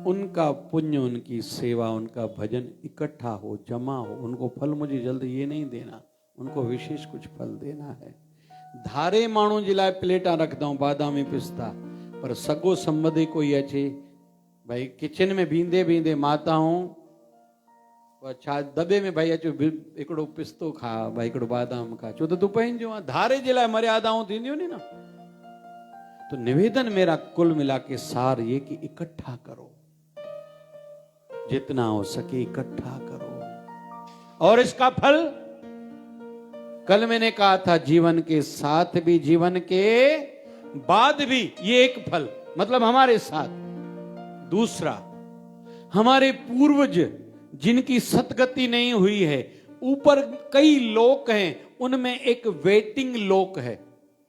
उनका पुण्य, उनकी सेवा, उनका भजन इकट्ठा हो, जमा हो। उनको फल मुझे जल्दी ये नहीं देना, उनको विशेष कुछ फल देना है। धारे माण्हू जे लाइ प्लेटां रखदा हूं, बादामी पिस्ता, पर सगो संबंधी कोई अचे भाई किचन में बींदे बींदे माताऊं छा दॿे में भाई अचो हिकिड़ो पिस्तो खा भाई हिकिड़ो बादाम खा छो त तूं पंहिंजो आहे धारे जे लाइ मर्यादाऊं थींदियूं नी न। तो निवेदन मेरा कुल मिला के सार ये कि इकट्ठा करो, जितना हो सके इकट्ठा करो। और इसका फल कल मैंने कहा था, जीवन के साथ भी जीवन के बाद भी, ये एक फल मतलब हमारे साथ। दूसरा, हमारे पूर्वज जिनकी सतगति नहीं हुई है, ऊपर कई लोक हैं, उनमें एक वेटिंग लोक है।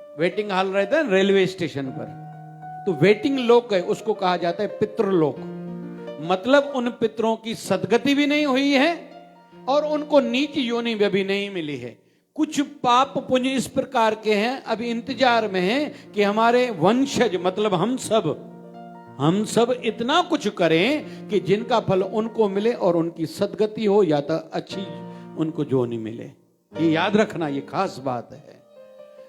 वेटिंग हॉल रहता है रेलवे स्टेशन पर, तो वेटिंग लोक है, उसको कहा जाता है पितृलोक। मतलब उन पितरों की सदगति भी नहीं हुई है और उनको नीच योनि में भी नहीं मिली है। कुछ पाप पुण्य इस प्रकार के हैं, अभी इंतजार में हैं कि हमारे वंशज मतलब हम सब इतना कुछ करें कि जिनका फल उनको मिले और उनकी सदगति हो या तो अच्छी उनको जोनी मिले। ये याद रखना, ये खास बात है।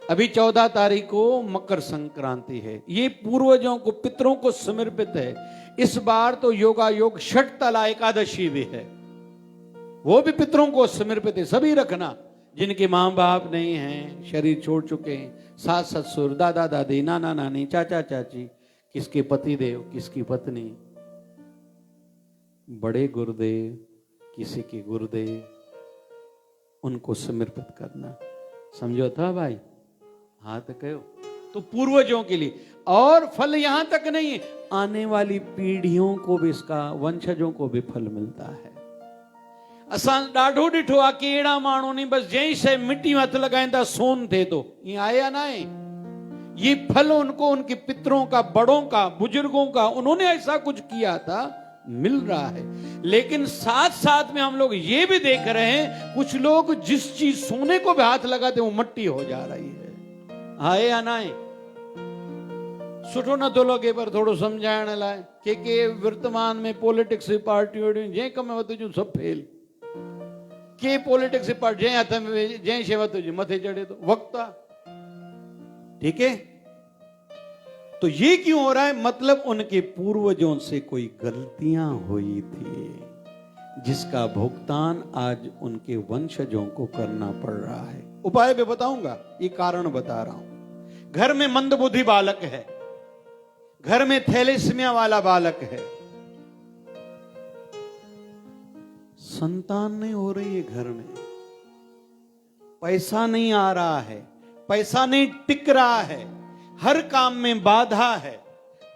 अभी 14 तारीख को मकर संक्रांति है, ये पूर्वजों को पितरों को समर्पित है। इस बार तो योगा योग षट तला एकादशी भी है, वो भी पितरों को समर्पित है। सभी रखना, जिनके माँ बाप नहीं हैं, शरीर छोड़ चुके हैं, सास ससुर दादा दादी नाना नानी चाचा चाची, किसके पति देव किसकी पत्नी, बड़े गुरुदेव किसी के गुरुदेव, उनको समर्पित करना। समझो था भाई? हाथ कहो तो पूर्वजों के लिए। और फल यहां तक नहीं है, आने वाली पीढ़ियों को भी, इसका वंशजों को भी फल मिलता है। असां ॾाढो ॾिठो आहे कि अहिड़ा माण्हू नहीं बस जंहिं शइ मिट्टी में हथ लगाईंदा सोन थे तो, ये आया ना है। ये फल उनको उनके पितरों का, बड़ों का, बुजुर्गों का, उन्होंने ऐसा कुछ किया था, मिल रहा है। लेकिन साथ साथ में हम लोग ये भी देख रहे हैं, कुछ लोग जिस चीज सोने को भी हाथ लगाते वो मट्टी हो जा रही है। आए या ना है? सुठो न थो लगे, पर थोड़ो समझाइण लाइ के वर्तमान में पॉलिटिक्स पार्टियूं जंहिं कम में वधि सब फेल। के पॉलिटिक्स पार्टी जंहिं हथ में जंहिं शइ वधि मथे चढ़े तो वक्त आ। ठीक है, तो ये क्यों हो रहा है? मतलब उनके पूर्वजों से कोई गलतियां हुई थी, जिसका भुगतान आज उनके वंशजों को करना पड़ रहा है। उपाय भी बताऊंगा, ये कारण बता रहा हूं। घर में मंदबुद्धि बालक है, घर में थैलेसीमिया वाला बालक है, संतान नहीं हो रही है, घर में पैसा नहीं आ रहा है, पैसा नहीं टिक रहा है, हर काम में बाधा है,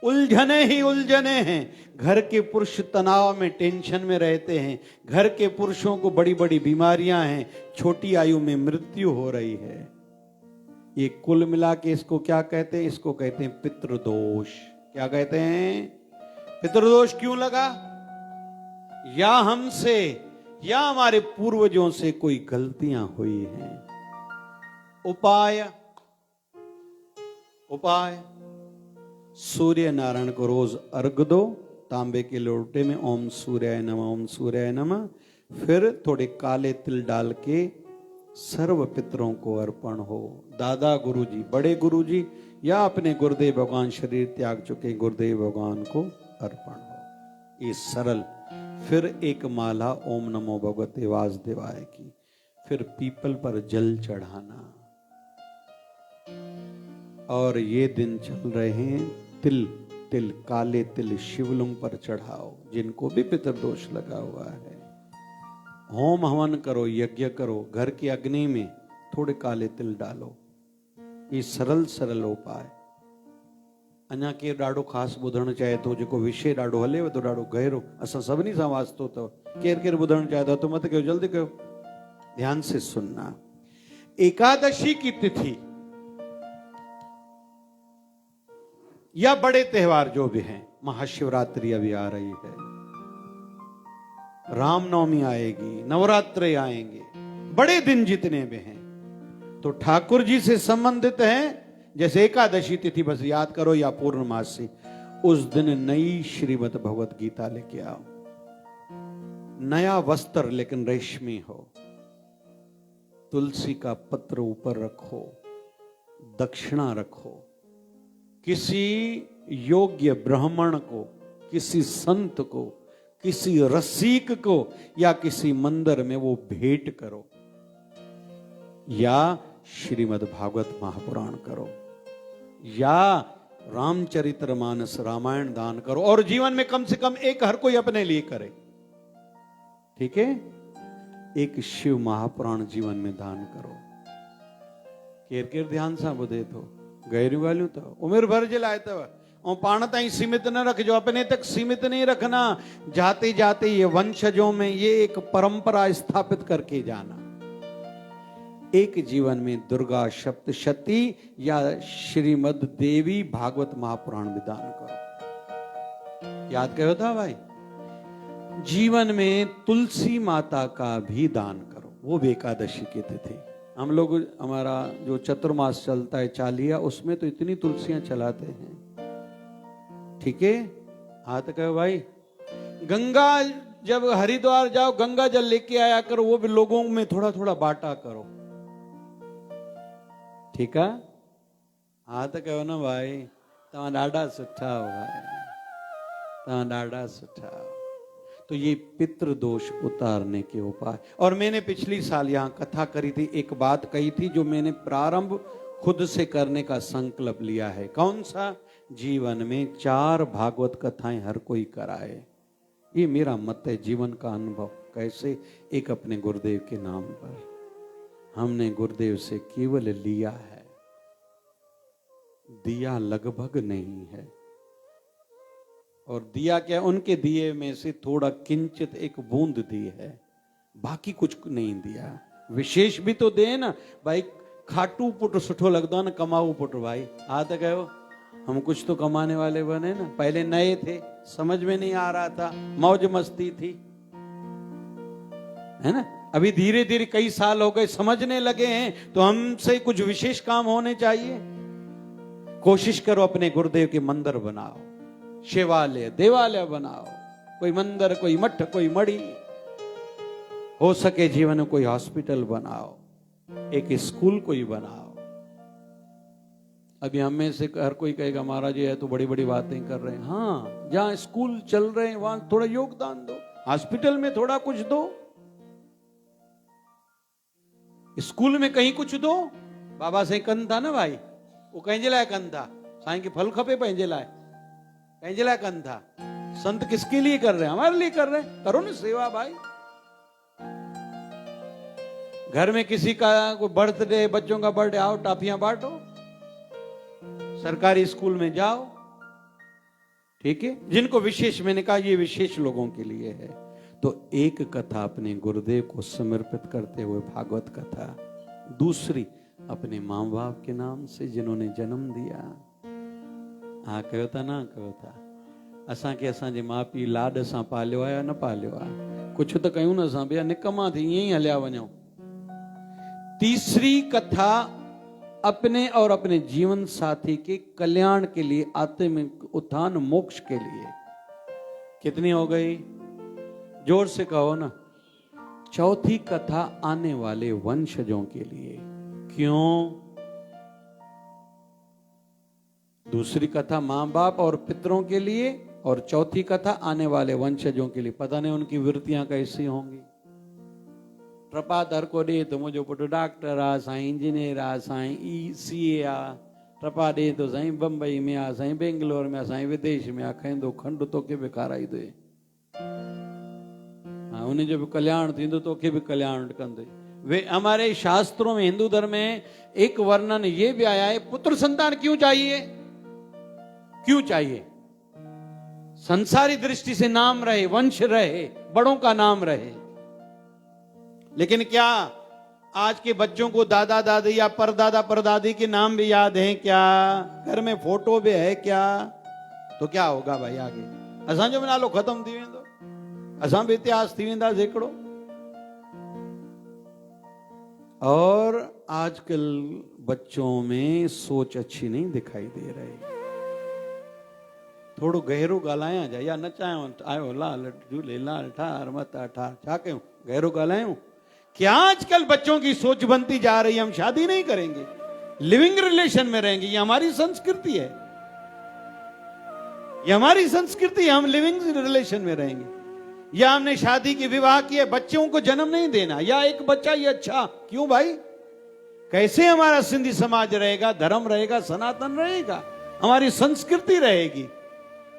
उलझने ही उलझने हैं। घर के पुरुष तनाव में, टेंशन में रहते हैं। घर के पुरुषों को बड़ी बड़ी बीमारियां हैं, छोटी आयु में मृत्यु हो रही है। ये कुल मिला के इसको क्या कहते हैं? इसको कहते हैं पितृदोष। क्या कहते हैं? पितृदोष क्यों लगा? या हमसे या हमारे पूर्वजों से कोई गलतियां हुई हैं। उपाय सूर्य नारायण को रोज अर्घ दो, तांबे के लोटे में ओम सूर्याय नमः, ओम सूर्याय नमः। फिर थोड़े काले तिल डाल के सर्व पितरों को अर्पण हो। दादा गुरुजी, बड़े गुरुजी या अपने गुरुदेव भगवान, शरीर त्याग चुके गुरुदेव भगवान को अर्पण हो। ये सरल। फिर एक माला ओम नमो भगवते वासुदेवाय की, फिर पीपल पर जल चढ़ाना। और ये दिन चल रहे हैं, तिल काले तिल शिवलिंग पर चढ़ाओ, जिनको भी पितृदोष लगा हुआ है। होम हवन करो, यज्ञ करो, घर की अग्नि में थोड़े काले तिल डालो। ये सरल उपाय। अञा केरु ॾाढो ख़ासि ॿुधणु चाहे थो, जेको विषय ॾाढो हलेव थो, ॾाढो गहरो, असां सभिनी सां वास्तो अथव। केरु ॿुधणु चाहे थो तो मत कयो, जल्दी कयो, ध्यान से सुनना। एकादशी की तिथि या बड़े त्योहार जो भी हैं, महाशिवरात्रि अभी आ रही है, रामनवमी आएगी, नवरात्रे आएंगे, बड़े दिन जितने भी हैं, तो ठाकुर जी से संबंधित हैं। जैसे एकादशी तिथि बस याद करो, या पूर्णमासी, उस दिन नई श्रीमद् भगवत गीता लेके आओ। नया वस्त्र लेकिन रेशमी हो, तुलसी का पत्र ऊपर रखो, दक्षिणा रखो, किसी योग्य ब्राह्मण को किसी संत को, किसी रसिक को या किसी मंदिर में वो भेंट करो, या श्रीमद् भागवत महापुराण करो, या रामचरितमानस रामायण दान करो, और जीवन में कम से कम एक हर कोई अपने लिए करे। ठीक है, एक शिव महापुराण जीवन में दान करो। केर केर ध्यान सा बुधे तो गहरी वालू तो उम्र भर जे लाए तो और पाण ताई सीमित न रखजो, अपने तक सीमित नहीं रखना। जाते जाते ये वंशजों में ये एक परंपरा स्थापित करके जाना। एक जीवन में दुर्गा सप्तशती या श्रीमद् देवी भागवत महापुराण में दान करो। याद करो था भाई, जीवन में तुलसी माता का भी दान करो। वो भी एकादशी की तिथि, हम लोग हमारा जो चतुर्मास चलता है चालिया, उसमें तो इतनी तुलसियां चलाते हैं। ठीक है, हाथ कहो भाई। गंगा जब हरिद्वार जाओ, गंगा जल लेके आया करो, वो भी लोगों में थोड़ा थोड़ा बांटा करो। ठीक है, हाथ कहो ना भाई, तव्हां ॾाढा सुठा हो भाई, तव्हां ॾाढा सुठा हो। तो ये पितृ दोष उतारने के उपाय। और मैंने पिछली साल यहाँ कथा करी थी, एक बात कही थी जो मैंने प्रारंभ खुद से करने का संकल्प लिया है। कौन सा? जीवन में 4 भागवत कथाएं हर कोई कराए। ये मेरा मत है, जीवन का अनुभव। कैसे? एक अपने गुरुदेव के नाम पर, हमने गुरुदेव से केवल लिया है, दिया लगभग नहीं है। और दिया क्या? उनके दिए में से थोड़ा किंचित एक बूंद दी है, बाकी कुछ नहीं दिया। विशेष भी तो दे ना भाई। खाटू पुट सुठो लगता ना कमाऊ पुट भाई। आ तो गयो, हम कुछ तो कमाने वाले बने ना। पहले नए थे, समझ में नहीं आ रहा था, मौज मस्ती थी, है ना। अभी धीरे धीरे कई साल हो गए, समझने लगे हैं, तो हमसे कुछ विशेष काम होने चाहिए। कोशिश करो अपने गुरुदेव के मंदिर बनाओ, शिवालय देवालय बनाओ, कोई मंदिर, कोई मठ, कोई मड़ी, हो सके जीवन में कोई हॉस्पिटल बनाओ, एक स्कूल कोई बनाओ। अभी हम में से हर कोई कहेगा महाराज ये है तो बड़ी बड़ी बातें कर रहे हैं। हाँ, जहां स्कूल चल रहे हैं वहां थोड़ा योगदान दो, हॉस्पिटल में थोड़ा कुछ दो, स्कूल में कहीं कुछ दो। बाबा साईं कन था ना भाई, वो कंहिंजे लाइ कन था? साईं के फल खपे पंहिंजे लाइ, कंहिंजे लाइ कन था? संत किसके लिए कर रहे हैं? हमारे लिए कर रहे हैं। करो ना सेवा भाई। घर में किसी का कोई बर्थडे, बच्चों का बर्थडे, आओ टाफियां बांटो। सरकारी स्कूल में जाओ। ठीक है, जिनको विशेष, मैंने कहा ये विशेष लोगों के लिए है। तो एक कथा अपने गुरुदेव को समर्पित करते हुए भागवत कथा, दूसरी अपने माँ बाप के नाम से जिन्होंने जन्म दिया। हाँ कहो था ना, कहो था असा के असांजे माँ पीउ लाड सां पालियो आहे या न पालियो आहे? कुछ तो कयूं न असां, भैया निकमा थी ईअं ई हलिया वञूं। तीसरी कथा अपने और अपने जीवन साथी के कल्याण के लिए, आत्मिक उत्थान मोक्ष के लिए। कितनी हो गई? जोर से कहो ना। चौथी कथा आने वाले वंशजों के लिए। क्यों? दूसरी कथा मां बाप और पितरों के लिए, और चौथी कथा आने वाले वंशजों के लिए। पता नहीं उनकी वृत्तियां कैसी होंगी। ट्रपा दर को दे तो मुझे पुट डॉक्टर आ, साईं इंजीनियर आ, साईं CA आ। ट्रपा दे तो साईं बम्बई में आ, साईं बेंगलोर में आ, साईं विदेश में आ। खाईंदो खंड तोखे बि खाराईंदो। हाँ, उन्हें जो भी कल्याण थींदो तोखे भी कल्याण कंदे। वे हमारे शास्त्रों में, हिंदू धर्म में एक वर्णन ये भी आया है, पुत्र संतान क्यों चाहिए? क्यों चाहिए? संसारी दृष्टि से नाम रहे, वंश रहे, बड़ों का नाम रहे। लेकिन क्या आज के बच्चों को दादा दादी या परदादा परदादी के नाम भी याद हैं क्या? घर में फोटो भी है क्या? तो क्या होगा भाई आगे? असांजो भी नालो खत्म थी वेंदो, असां भी इतिहास थी वेंदा हिकिड़ो। और आजकल बच्चों में सोच अच्छी नहीं दिखाई दे रही। थोड़ो गहरो ॻाल्हायां जा, या नचायो आयो लाल झूलेलाल ठार मता ठार, छा कयूं? गहरो ॻाल्हायूं। क्या आजकल बच्चों की सोच बनती जा रही है हम शादी नहीं करेंगे, लिविंग रिलेशन में रहेंगे? ये हमारी संस्कृति है, ये हमारी संस्कृति, हम लिविंग रिलेशन में रहेंगे। या हमने शादी की विवाह किए, बच्चों को जन्म नहीं देना, या एक बच्चा ये अच्छा क्यों भाई? कैसे हमारा सिंधी समाज रहेगा, धर्म रहेगा, सनातन रहेगा, हमारी संस्कृति रहेगी?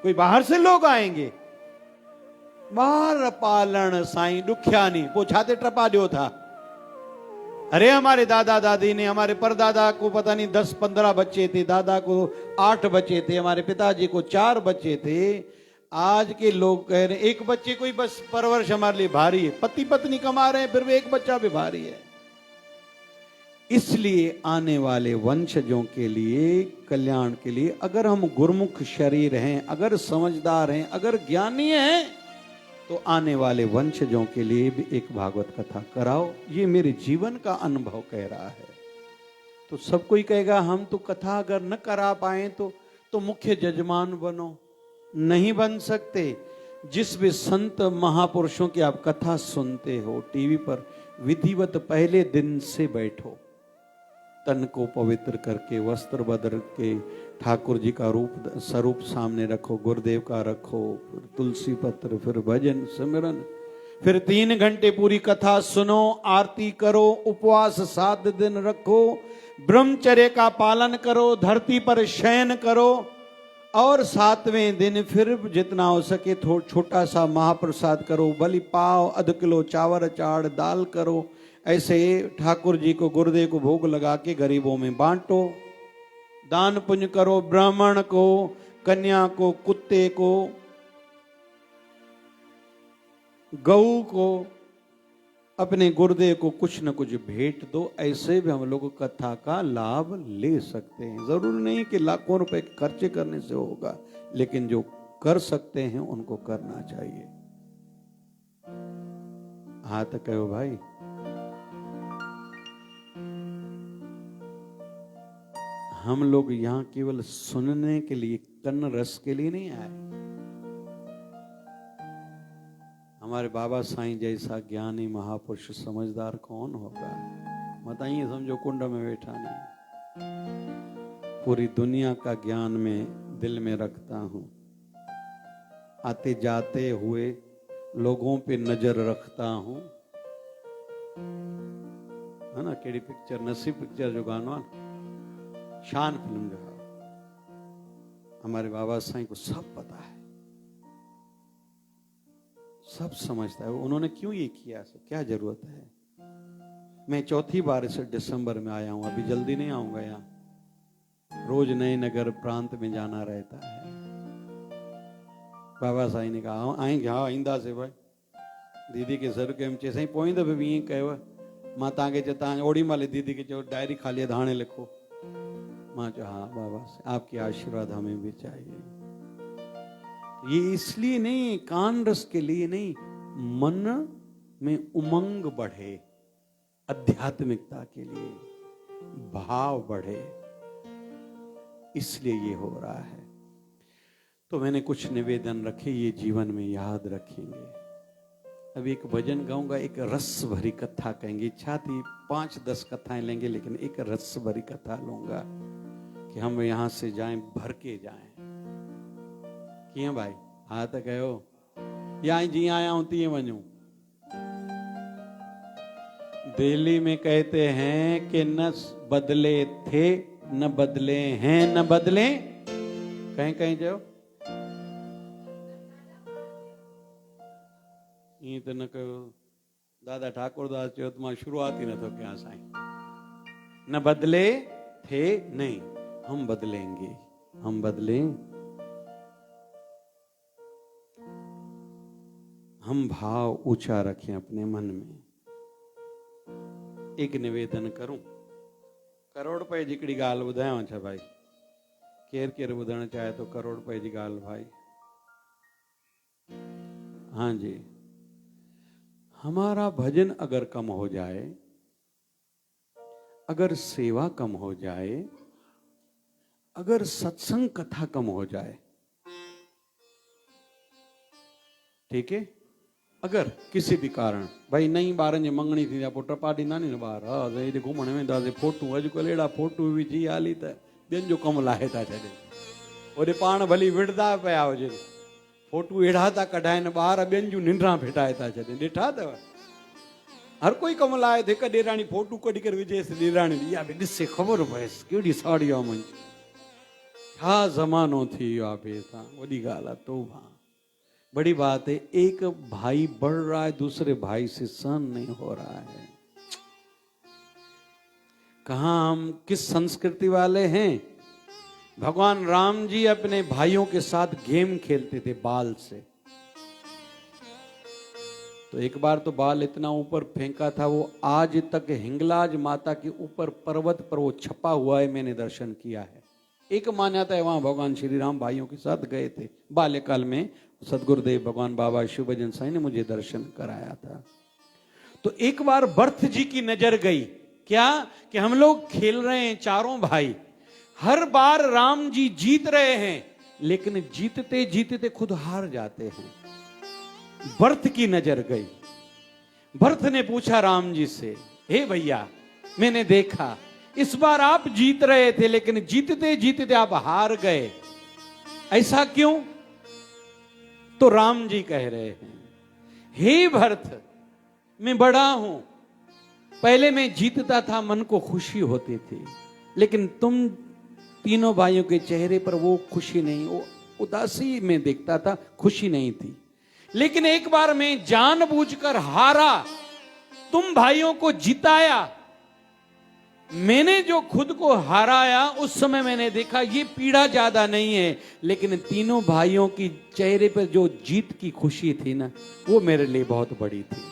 कोई बाहर से लोग आएंगे, बाहर पालण साईं दुखिया नहीं पोछाते टपा दियो था। अरे हमारे दादा दादी ने, हमारे परदादा को पता नहीं 10-15 बच्चे थे, दादा को 8 बच्चे थे, हमारे पिताजी को 4 बच्चे थे। आज के लोग कह रहे हैं एक बच्चे को ही बस परवरिश हमारे लिए भारी है। पति पत्नी कमा रहे हैं फिर भी एक बच्चा भी भारी है। इसलिए आने वाले वंशजों के लिए, कल्याण के लिए, अगर हम गुरुमुख शरीर हैं, अगर समझदार हैं, अगर ज्ञानी हैं, तो आने वाले वंशजों के लिए भी एक भागवत कथा कराओ। ये मेरे जीवन का अनुभव कह रहा है। तो सब कोई कहेगा हम तो कथा अगर न करा पाए तो मुख्य जजमान बनो। नहीं बन सकते। जिस भी संत महापुरुषों की आप कथा सुनते हो टीवी पर, विधिवत पहले दिन से बैठो, तन को पवित्र करके, वस्त्र बदल के, ठाकुर जी का रूप स्वरूप सामने रखो, गुरुदेव का रखो, फिर तुलसी पत्र, फिर भजन सिमरन, फिर 3 घंटे पूरी कथा सुनो, आरती करो, उपवास 7 दिन रखो, ब्रह्मचर्य का पालन करो, धरती पर शयन करो, और 7वें दिन फिर जितना हो सके छोटा सा महाप्रसाद करो, बलि पाव, आधा किलो चावल चाड़ दाल करो। ऐसे ठाकुर जी को, गुरुदेव को भोग लगा के गरीबों में बांटो, दान पुण्य करो, ब्राह्मण को, कन्या को, कुत्ते को, गऊ को, अपने गुरुदेव को कुछ न कुछ भेंट दो। ऐसे भी हम लोग कथा का लाभ ले सकते हैं। जरूरी नहीं कि लाखों रुपए खर्चे करने से होगा, लेकिन जो कर सकते हैं उनको करना चाहिए। हाथ कहो भाई। हम लोग यहां केवल सुनने के लिए, कन्न रस के लिए नहीं आए। हमारे बाबा साईं जैसा ज्ञानी महापुरुष समझदार कौन होगा? बताइए। समझो कुंड में बैठा नहीं, पूरी दुनिया का ज्ञान में दिल में रखता हूं, आते जाते हुए लोगों पे नजर रखता हूं, है ना? केड़ी पिक्चर, नसीब पिक्चर जो गाना, शान फिल्म जो है, हमारे बाबा साईं को सब पता है, सब समझता है। उन्होंने क्यों ये किया, क्या जरूरत है? मैं 4थी बार इस दिसंबर में आया हूं, अभी जल्दी नहीं आऊंगा यहाँ। रोज नए नगर प्रांत में जाना रहता है। बाबा साईं ने कहा आएंगे, हाँ ईंदा से भाई। दीदी के सर के चए साईं पोइ दफ़े बि ईअं कयो, मां तव्हांखे चयो तव्हां ओड़ी महिल दीदी खे चयो डायरी खाली है हाणे लिखो। मां चयो हाँ बाबा आपके आशीर्वाद हमें भी चाहिए। ये इसलिए नहीं, कान रस के लिए नहीं, मन में उमंग बढ़े, आध्यात्मिकता के लिए भाव बढ़े, इसलिए ये हो रहा है। तो मैंने कुछ निवेदन रखे, ये जीवन में याद रखेंगे। अभी एक भजन गाऊंगा, एक रस भरी कथा कहेंगे। इच्छा थी 5-10 कथाएं लेंगे, लेकिन एक रस भरी कथा लूंगा कि हम यहां से जाएं, भर के जाएं। किए भाई? हाँ तो कहो, या जी आया हूं तीन वनू। दिल्ली में कहते हैं कि न बदले थे, न बदले हैं, न बदले। कहीं कहीं जो ये तो न कहो, दादा ठाकुर दास चयो तो मां शुरुआत ही न तो क्या साईं। न बदले थे, नहीं हम बदलेंगे, हम बदलें। हम भाव ऊंचा रखें अपने मन में। एक निवेदन करूं, करोड़ रुपए जिकड़ी गाल ॿुधायांव छा भाई? केर केर ॿुधणु चाहे तो करोड़ रुपए जी गाल भाई? हाँ जी। हमारा भजन अगर कम हो जाए, अगर सेवा कम हो जाए, अगर सत्संग कथा कम हो जाए, ठीक है, अगर किसी भी कारण भाई नहीं ॿारनि जी मंगणी थी पोइ टपा ॾींदा नी न ॿार, हा हेॾे घुमण वेंदासीं, फोटू अॼुकल्ह अहिड़ा फोटू विझी हाली त ॿियनि जो कमु लाहे था छॾे। ओॾे पाण भली विढ़दा पिया हुजनि, फोटू अहिड़ा था कढाइनि, ॿार ॿियनि जूं निंड्रा फिटाए था छॾनि। ॾिठा अथव? हर कोई कमु लाए हिकु ॾेराणी फोटू कढी करे विझेसि, ॾेराणी इहा बि ॾिसे ख़बर पएसि कहिड़ी साड़ी आहे मुंहिंजी। छा ज़मानो थी वियो आहे भेसा, वॾी ॻाल्हि आहे। तौबा। बड़ी बात है, एक भाई बढ़ रहा है, दूसरे भाई से सहन नहीं हो रहा है। कहां हम किस संस्कृति वाले हैं। भगवान राम जी अपने भाइयों के साथ गेम खेलते थे बाल से। तो एक बार तो बाल इतना ऊपर फेंका था, वो आज तक हिंगलाज माता के ऊपर पर्वत पर वो छपा हुआ है, मैंने दर्शन किया है। एक मान्यता है, वहां भगवान श्री राम भाइयों के साथ गए थे बाल्यकाल में। सदगुरुदेव भगवान बाबा शिवभजन साईं ने मुझे दर्शन कराया था। तो एक बार भरत जी की नजर गई, क्या कि हम लोग खेल रहे हैं चारों भाई, हर बार राम जी जीत रहे हैं, लेकिन जीतते जीतते खुद हार जाते हैं। भरत की नजर गई। भरत ने पूछा राम जी से, हे भैया, मैंने देखा इस बार आप जीत रहे थे, लेकिन जीतते जीतते आप हार गए, ऐसा क्यों? तो राम जी कह रहे हैं, हे भरत, मैं बड़ा हूं, पहले मैं जीतता था, मन को खुशी होती थी, लेकिन तुम तीनों भाइयों के चेहरे पर वो खुशी नहीं, वो उदासी में देखता था, खुशी नहीं थी। लेकिन एक बार मैं जानबूझकर हारा, तुम भाइयों को जिताया। मैंने जो खुद को हराया, उस समय मैंने देखा ये पीड़ा ज्यादा नहीं है, लेकिन तीनों भाइयों की चेहरे पर जो जीत की खुशी थी ना, वो मेरे लिए बहुत बड़ी थी।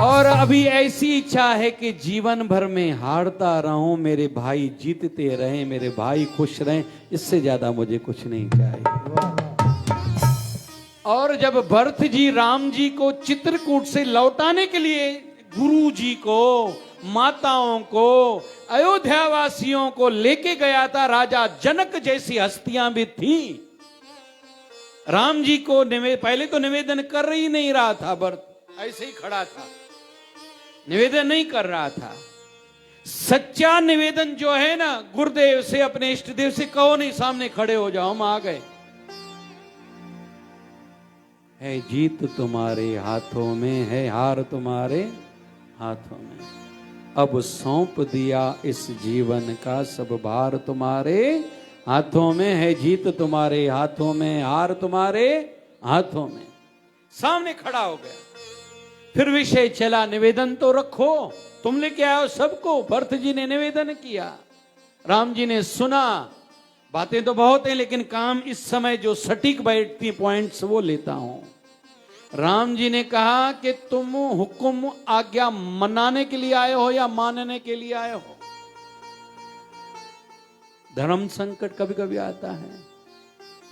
और अभी ऐसी इच्छा है कि जीवन भर में हारता रहूं, मेरे भाई जीतते रहें, मेरे भाई खुश रहें, इससे ज्यादा मुझे कुछ नहीं चाहिए। और जब भरत जी राम जी को चित्रकूट से लौटाने के लिए गुरु जी को, माताओं को, अयोध्या वासियों को लेके गया था, राजा जनक जैसी हस्तियां भी थी। राम जी को पहले तो निवेदन कर ही नहीं रहा था, भरत ऐसे ही खड़ा था, निवेदन नहीं कर रहा था। सच्चा निवेदन जो है ना, गुरुदेव से, अपने इष्ट देव से कहो नहीं, सामने खड़े हो जाओ, हम आ गए। है जीत तुम्हारे हाथों में, है हार तुम्हारे हाथों में, अब सौंप दिया इस जीवन का सब भार तुम्हारे हाथों में, है जीत तुम्हारे हाथों में, हार तुम्हारे हाथों में। सामने खड़ा हो गया। फिर विषय चला, निवेदन तो रखो, तुम लेके आओ सबको। भरत जी ने निवेदन किया, राम जी ने सुना। बातें तो बहुत हैं, लेकिन काम इस समय जो सटीक बैठती पॉइंट्स वो लेता हूं। राम जी ने कहा कि तुम हुक्म आज्ञा मनाने के लिए आए हो या मानने के लिए आए हो? धर्म संकट कभी कभी आता है।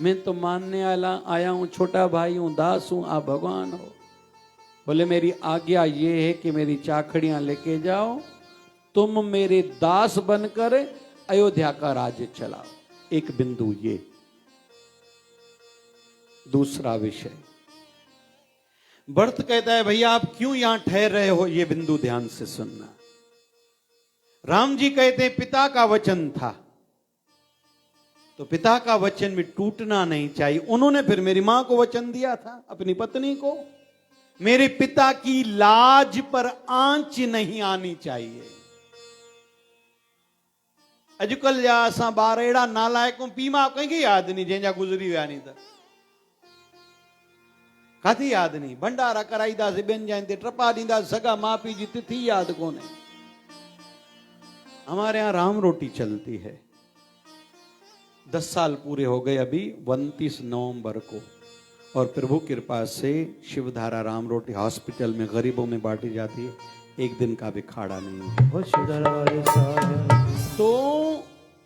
मैं तो मानने आया हूं, छोटा भाई हूं, दास हूं, आप भगवान हो। बोले मेरी आज्ञा ये है कि मेरी चाखड़ियां लेके जाओ, तुम मेरे दास बनकर अयोध्या का राज्य चलाओ। एक बिंदु ये। दूसरा विषय, भरत कहता है भैया आप क्यों यहां ठहर रहे हो, ये बिंदु ध्यान से सुनना। राम जी कहते हैं पिता का वचन था, तो पिता का वचन भी टूटना नहीं चाहिए। उन्होंने फिर मेरी मां को वचन दिया था, अपनी पत्नी को, मेरे पिता की लाज पर आंच नहीं आनी चाहिए। अॼुकल्ह जा असां ॿार अहिड़ा नालायक पीउ माउ कंहिंखे यादि नहीं, जंहिंजा गुज़री विया नहीं त काथी यादि नहीं। भंडारा कराईंदासीं, ॿियनि जा ते टपा ॾींदासीं, सगा माउ पीउ जी तिथि यादि कोन्हे। हमारे यहाँ राम रोटी चलती है। 10 साल पूरे हो गए अभी 29 नवंबर को, और प्रभु कृपा से शिवधारा राम रोटी हॉस्पिटल में गरीबों में बांटी जाती है, एक दिन का भी खाड़ा नहीं है। तो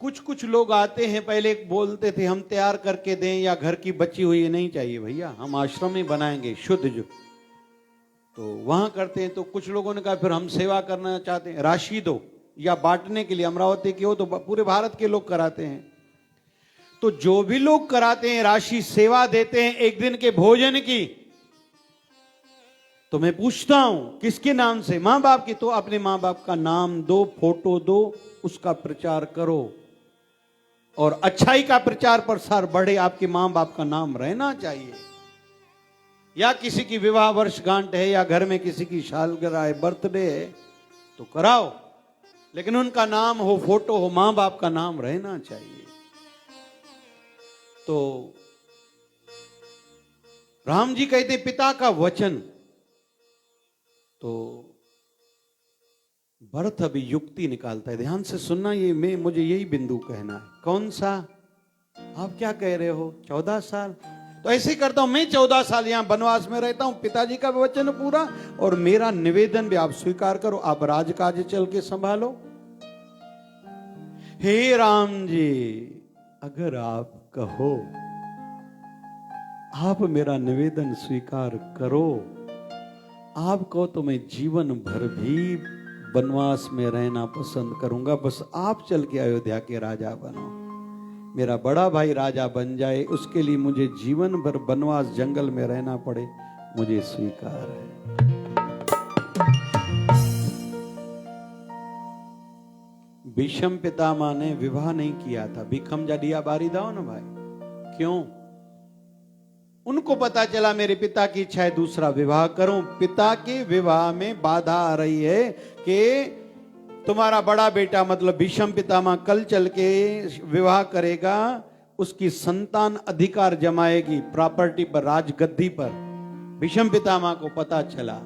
कुछ लोग आते हैं, पहले बोलते थे हम तैयार करके दें या घर की बची हुई नहीं चाहिए भैया, हम आश्रम में बनाएंगे शुद्ध जो, तो वहां करते हैं। तो कुछ लोगों ने कहा फिर हम सेवा करना चाहते हैं, राशि दो या बांटने के लिए। अमरावती के हो तो पूरे भारत के लोग कराते हैं। तो जो भी लोग कराते हैं राशि सेवा देते हैं एक दिन के भोजन की, तो मैं पूछता हूं किसके नाम से? मां बाप की। तो अपने मां बाप का नाम दो, फोटो दो, उसका प्रचार करो। और अच्छाई का प्रचार प्रसार बढ़े, आपके मां बाप का नाम रहना चाहिए। या किसी की विवाह वर्षगांठ है या घर में किसी की सालगिरह है, बर्थडे है, तो कराओ, लेकिन उनका नाम हो, फोटो हो, मां बाप का नाम रहना चाहिए। तो राम जी कहते पिता का वचन, तो भरत अभी युक्ति निकालता है। ध्यान से सुनना, ये मुझे यही बिंदु कहना है। कौन सा? आप क्या कह रहे हो? 14 साल? तो ऐसे ही करता हूं, मैं 14 साल यहां वनवास में रहता हूं, पिताजी का वचन पूरा, और मेरा निवेदन भी आप स्वीकार करो, आप राजकाज चल के संभालो। हे राम जी, अगर आप कहो, आप मेरा निवेदन स्वीकार करो, आप कहो तो मैं जीवन भर भी वनवास में रहना पसंद करूंगा, बस आप चल के अयोध्या के राजा बनो। मेरा बड़ा भाई राजा बन जाए, उसके लिए मुझे जीवन भर वनवास जंगल में रहना पड़े, मुझे स्वीकार है। भीष्म पितामह ने विवाह नहीं किया था, भीखम जडिया बारी दाओ ना भाई। क्यों? उनको पता चला मेरे पिता की इच्छा है दूसरा विवाह करूं। पिता के विवाह में बाधा आ रही है कि तुम्हारा बड़ा बेटा मतलब भीष्म पितामह कल चल के विवाह करेगा, उसकी संतान अधिकार जमाएगी प्रॉपर्टी पर, राजगद्दी पर। भीष्म पितामह को पता चला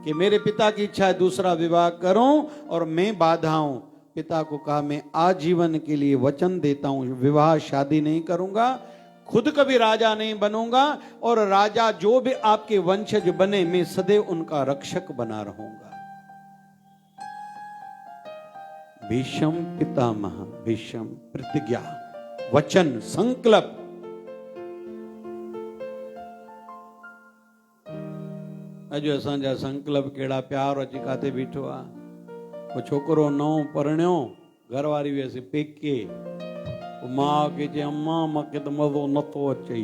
कि मेरे पिता की इच्छा है दूसरा विवाह करूं और मैं बाधा हूं। पिता को कहा मैं आजीवन के लिए वचन देता हूं, विवाह शादी नहीं करूंगा, खुद कभी राजा नहीं बनूंगा, और राजा जो भी आपके वंशज बने मैं सदैव उनका रक्षक बना रहूंगा। भीष्म पितामह, भीष्म प्रतिज्ञा, वचन, संकल्प। अजो असांजा संकल्प केड़ा प्यार अची काथे बीठो आ। वो छोकरो नओं परण्यो, घरवारी वैसे पेके, मां के जे अम्मा मूंखे त मज़ो नथो अचे।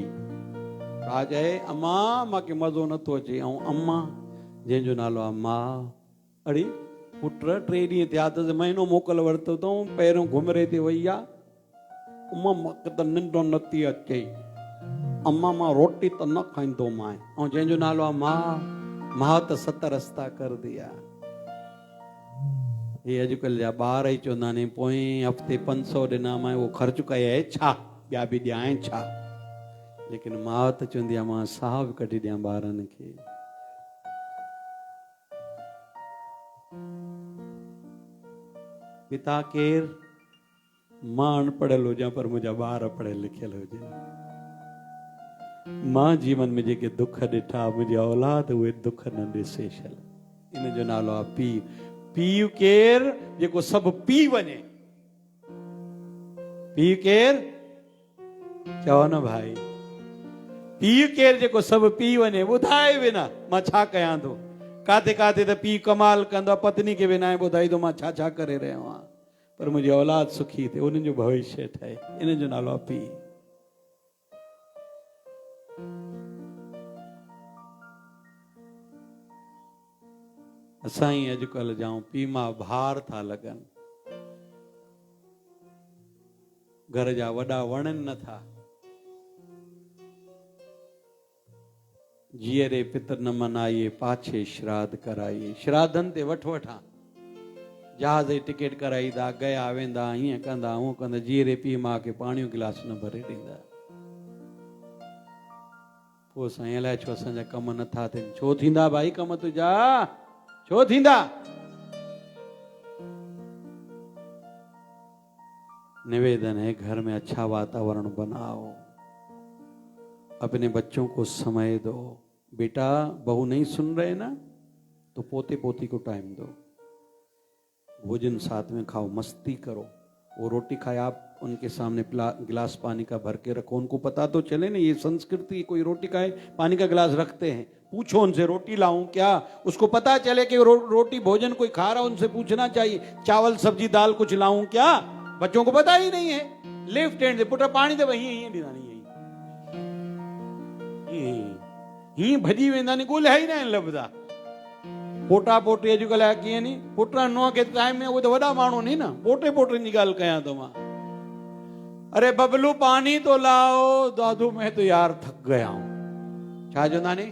छा चए? अम्मा मूंखे मज़ो नथो अचे। ऐं अम्मा जंहिंजो नालो आहे मां, अड़े पुट 3 ॾींहं थिया अथसि, महीनो मोकल वरितो अथऊं, पहिरियों घुमरे ते वई आहे, अम्मा मूंखे त निंड नथी अचे, अम्मा मां रोटी त न खाईंदो मां। ऐं जंहिंजो नालो आहे मां, मां त 7 रस्ता कर दिया। ये अॼुकल्ह जा ॿार ई चवंदा आहिनि पोएं हफ़्ते 500 ॾिना मां उहो ख़र्चु कया आहे छा, ॿिया बि ॾियां छा। लेकिन मां त चवंदी आहे मां साह बि कढी ॾियां ॿारनि खे। पिता केर? मां अनपढ़ियल हुजां पर मुंहिंजा ॿार पढ़ियल लिखियल हुजनि। मां जीवन में जेके दुख ॾिठा, मुंहिंजी औलाद उहे दुख न ॾिसे छल। इन जो नालो आहे पीउ। पीउ केर? जेको सभु पी वञे। पीउ केर? चओ न भाई, पीउ केर जेको सभु पी वञे? ॿुधाए बिना मां छा कयां थो। काथे काथे त पीउ कमाल कंदो आहे, पत्नी खे बि न ॿुधाई थो मां छा छा करे रहियो आहियां, पर मुंहिंजी औलाद सुखी थिए, उन्हनि जो भविष्य ठहे। इन जो नालो आहे पीउ। असां ई अॼुकल्ह जाऊं पीउ मां भार था लॻनि, घर जा वॾा वणनि नथा। जीअरे पितर न मनाइए, पाछे श्राद्ध कराइए। श्राद्धनि ते वठ वठां, जहाज जी टिकट कराईंदा, गया वेंदा, हीअं कंदा हूअं कंदा, जीअरे पीउ माउ खे पाणी जो गिलास न भरे ॾींदा। पोइ साईं अलाए छो असांजा कम नथा थियनि। छो थींदा भाई कम तुंहिंजा? छो थींदा? निवेदन है घर में अच्छा वातावरण बनाओ, अपने बच्चों को समय दो। बेटा बहू नहीं सुन रहे ना, तो पोते पोती को टाइम दो, भोजन साथ में खाओ, मस्ती करो। वो रोटी खाए आप उनके सामने गिलास पानी का भर के रखो, उनको पता तो चले ना ये संस्कृति, कोई रोटी खाए पानी का गिलास रखते हैं। पूछो उनसे रोटी लाऊं क्या, उसको पता चले कि रोटी भोजन कोई खा रहा, उनसे पूछना चाहिए चावल सब्जी दाल कुछ लाऊं क्या। बच्चों को पता ही नहीं है। लेफ्ट हैंड से पुट पानी दे वही ॾींदा नहीं ही भजी वेंदा नहीं, ॻोल्हिया ही न लभदा। पोटा पोटी अॼुकल्ह कीअं नी, पुट नुंहं खे टाइम में, उहे त वॾा माण्हू नी न, पोटे पोटनि जी ॻाल्हि कयां थो मां। अरे बबलू पानी तो लाओ। दादू मैं तो यार थक गया हूं। छा जो नानी,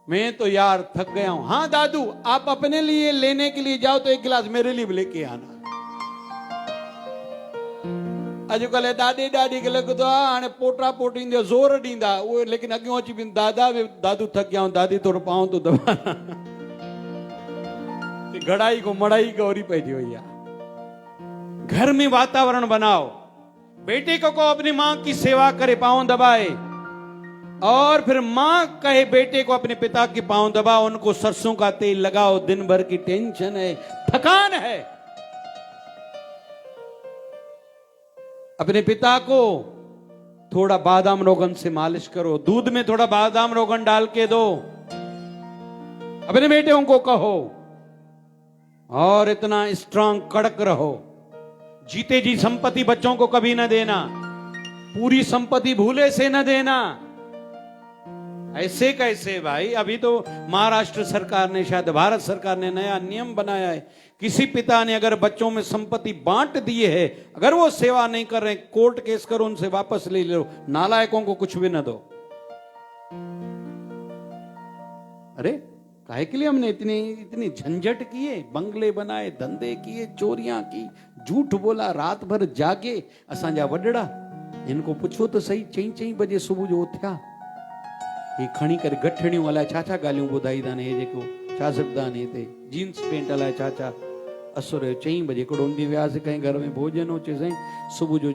मैं तो यार थक गया हूं। हाँ दादू, आप अपने लिए लेने के लिए जाओ तो एक गिलास मेरे लिए भी लेके आना। अॼुकल्ह दादी दादी खे लॻंदो आहे हाणे पोटा पोटी जो ज़ोर ॾींदा उहे, लेकिन अॻियों अची बि दादा बि दादू थक गया हूं, दादी थोरो पाऊं तो दबा। घड़ाई को मड़ाई को औरी पइजी वई आहे। घर में वातावरण बनाओ। बेटे को अपनी मां की सेवा करे, पांव दबाए, और फिर मां कहे बेटे को अपने पिता के पांव दबाओ, उनको सरसों का तेल लगाओ। दिन भर की टेंशन है, थकान है, अपने पिता को थोड़ा बादाम रोगन से मालिश करो, दूध में थोड़ा बादाम रोगन डाल के दो। अपने बेटियों को कहो और इतना स्ट्रांग कड़क रहो। जीते जी संपत्ति बच्चों को कभी न देना, पूरी संपत्ति भूले से न देना। ऐसे कैसे भाई? अभी तो महाराष्ट्र सरकार ने, शायद भारत सरकार ने नया नियम बनाया है, किसी पिता ने अगर बच्चों में संपत्ति बांट दी है, अगर वो सेवा नहीं कर रहे, कोर्ट केस करो, उनसे वापस ले लो। नालायकों को कुछ भी न दो। अरे काहे के लिए हमने इतनी झंझट किए, बंगले बनाए, धंधे किए, चोरियां की, झूठ बोला, रात भर जागे। असांजा वडड़ा, इनको पूछो तो सही, 4 बजे सुबह जो उथिया, ये खणी करे गठड़ियों अलाए छा छा ॻाल्हियूं ॿुधाईंदा आहिनि। हे जेको छा सघंदा आहिनि हिते, जींस पेंट अलाए छा छा। असुर 4 बजे हिकिड़ो ॾींहुं वियासीं कंहिं घर में भोजन हो, चई सुबह जो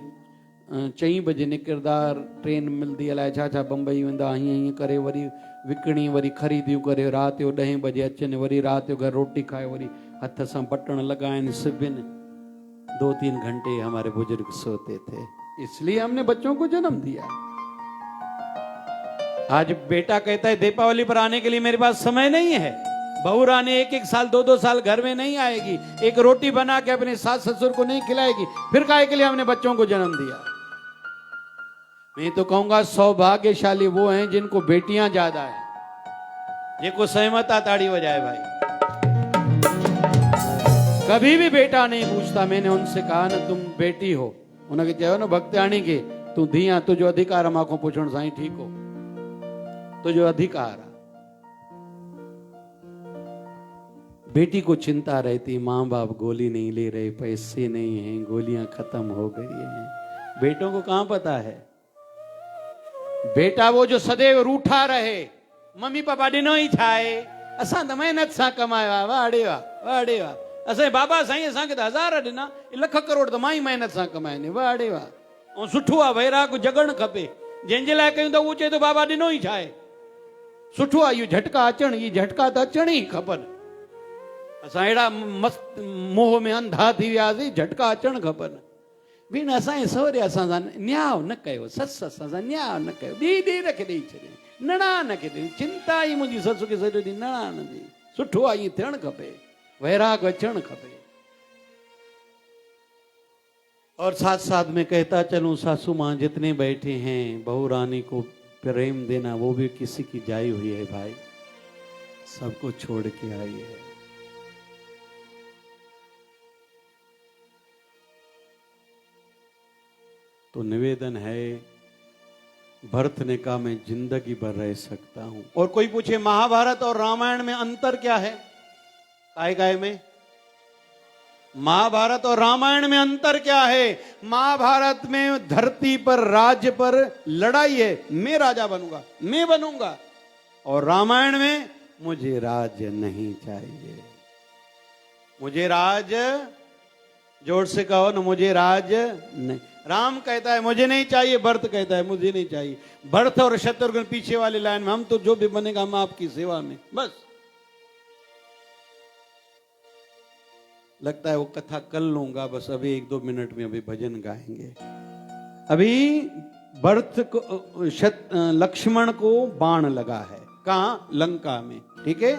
4 बजे निकिरंदा, ट्रेन मिलंदी अलाए छा छा, बम्बई वेंदा, हीअं हीअं करे वरी विकिणी, वरी ख़रीदियूं करे, राति जो 10 बजे अचनि, वरी राति जो घर रोटी खाए, वरी हथ सां बटण लगाइनि, सिबिन। 2-3 घंटे हमारे बुजुर्ग सोते थे, इसलिए हमने बच्चों को जन्म दिया। आज बेटा कहता है दीपावली पर आने के लिए मेरे पास समय नहीं है। बहू रानी 1-1 साल 2-2 साल घर में नहीं आएगी, एक रोटी बना के अपने सास ससुर को नहीं खिलाएगी, फिर काहे के लिए हमने बच्चों को जन्म दिया? मैं तो कहूंगा सौभाग्यशाली वो हैं जिनको बेटियां ज्यादा है। ये को सहमत आ ताड़ी बजाए भाई। कभी भी बेटा नहीं पूछता। मैंने उनसे कहा ना तुम बेटी हो, उन्होंने कहा ना भक्ताणी के तू धिया, तुझो अधिकार मां पूछण साईं ठीक हो, तुझो अधिकार। बेटी को चिंता रहती, माँ बाप गोली नहीं ले रहे, पैसे नहीं हैं, गोलियां खत्म हो गई हैं। बेटों को कहां पता है? बेटा वो जो सदैव रूठा रहे, मम्मी पापा ॾिनो ई छा आहे, असां त मेहनत सां कमाया, वाह ॾे वाह, वाह ॾे वाह। असांजे बाबा साईं असांखे त 1000 ॾिना, लख करोड़ त मां ई मेहनत सां कमाइनि, वाह ॾे वाह। ऐं सुठो आहे, वैराग जगणु खपे। जंहिंजे लाइ कयूं त उहो चए थो बाबा ॾिनो ई छा आहे। सुठो आहे इहो झटका अचनि, इहे झटका त अचण ई खपनि। असां अहिड़ा मस्त मोह में अंधा थी वियासीं, झटका अचणु खपनि। भेण असांजे सहुरे असां सां न्याउ न कयो, ससु असां सां न्याउ न कयो, ॾींहुं खे ॾेई छॾे, निणान खे ॾेई, चिंता ई मुंहिंजी ससु खे सॼो ॾींहुं निणान जी। सुठो आहे, ईअं थियणु खपे, वैराग अचणु खपे। और साथ साथ में कहता चलूं, सासू माँ जितने बैठे हैं, बहू रानी को प्रेम देना वो भी किसी की जाई हुई है भाई, सबको छोड़ के आई है। तो निवेदन है, भरत ने कहा मैं जिंदगी भर रह सकता हूं। और कोई पूछे महाभारत और रामायण में अंतर क्या है? काय में महाभारत और रामायण में अंतर क्या है? महाभारत में धरती पर, राज्य पर लड़ाई है, मैं राजा बनूंगा, मैं बनूंगा। और रामायण में मुझे राज्य नहीं चाहिए, मुझे राज, जोर से कहो ना, मुझे राज नहीं। राम कहता है मुझे नहीं चाहिए, भरत कहता है मुझे नहीं चाहिए। भरत और शत्रुघ्न पीछे वाली लाइन में, हम तो जो भी बनेगा हम आपकी सेवा में, बस। लगता है वो कथा कल लूंगा, बस अभी 1-2 मिनट में अभी भजन गाएंगे। अभी भरत को, लक्ष्मण को बाण लगा है, कहां? लंका में, ठीक है,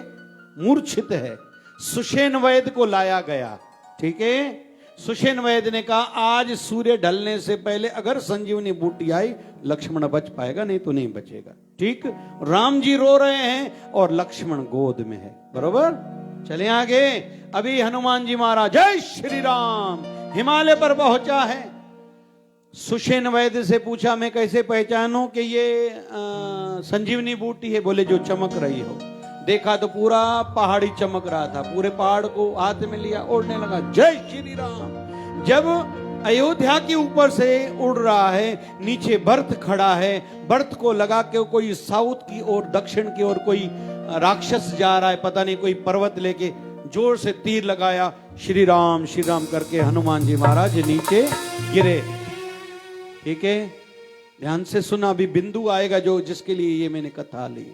मूर्छित है। सुषेण वैद्य को लाया गया, ठीक है। सुषेण वैद्य ने कहा आज सूर्य ढलने से पहले अगर संजीवनी बूटी आई, लक्ष्मण बच पाएगा, नहीं तो नहीं बचेगा, ठीक। राम जी रो रहे हैं और लक्ष्मण गोद में है, बरोबर। चले आगे। अभी हनुमान जी महाराज, जय श्री राम, हिमालय पर पहुंचा है। सुषेण वैद्य से पूछा मैं कैसे पहचानूं कि ये संजीवनी बूटी है? बोले जो चमक रही हो। देखा तो पूरा पहाड़ी चमक रहा था, पूरे पहाड़ को हाथ में लिया, उड़ने लगा। जय श्री राम। जब अयोध्या के ऊपर से उड़ रहा है, नीचे भरत खड़ा है, भरत को लगा कि कोई साउथ की ओर, दक्षिण की ओर कोई राक्षस जा रहा है, पता नहीं कोई पर्वत लेके, जोर से तीर लगाया, श्री राम करके हनुमान जी महाराज नीचे गिरे। ठीक है, ध्यान से सुना, अभी बिंदु आएगा जो जिसके लिए ये मैंने कथा ली।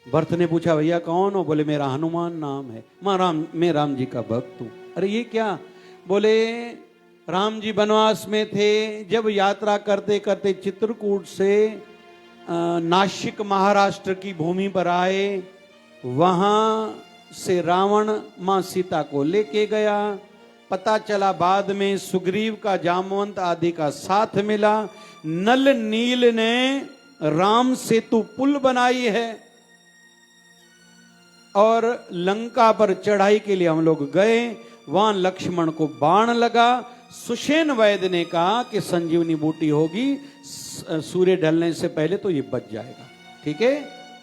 भरत ने पूछा भैया कौन हो? बोले मेरा हनुमान नाम है, मैं राम जी का भक्त हूं। अरे ये क्या? बोले राम जी वनवास में थे, जब यात्रा करते करते चित्रकूट से नासिक महाराष्ट्र की भूमि पर आए, वहां से रावण मां सीता को लेके गया। पता चला बाद में सुग्रीव का, जामवंत आदि का साथ मिला। नल नील ने राम सेतु पुल बनाई है और लंका पर चढ़ाई के लिए हम लोग गए, वहां लक्ष्मण को बाण लगा। सुषेण वैद्य ने कहा कि संजीवनी बूटी होगी, सूर्य ढलने से पहले तो ये बच जाएगा। ठीक है,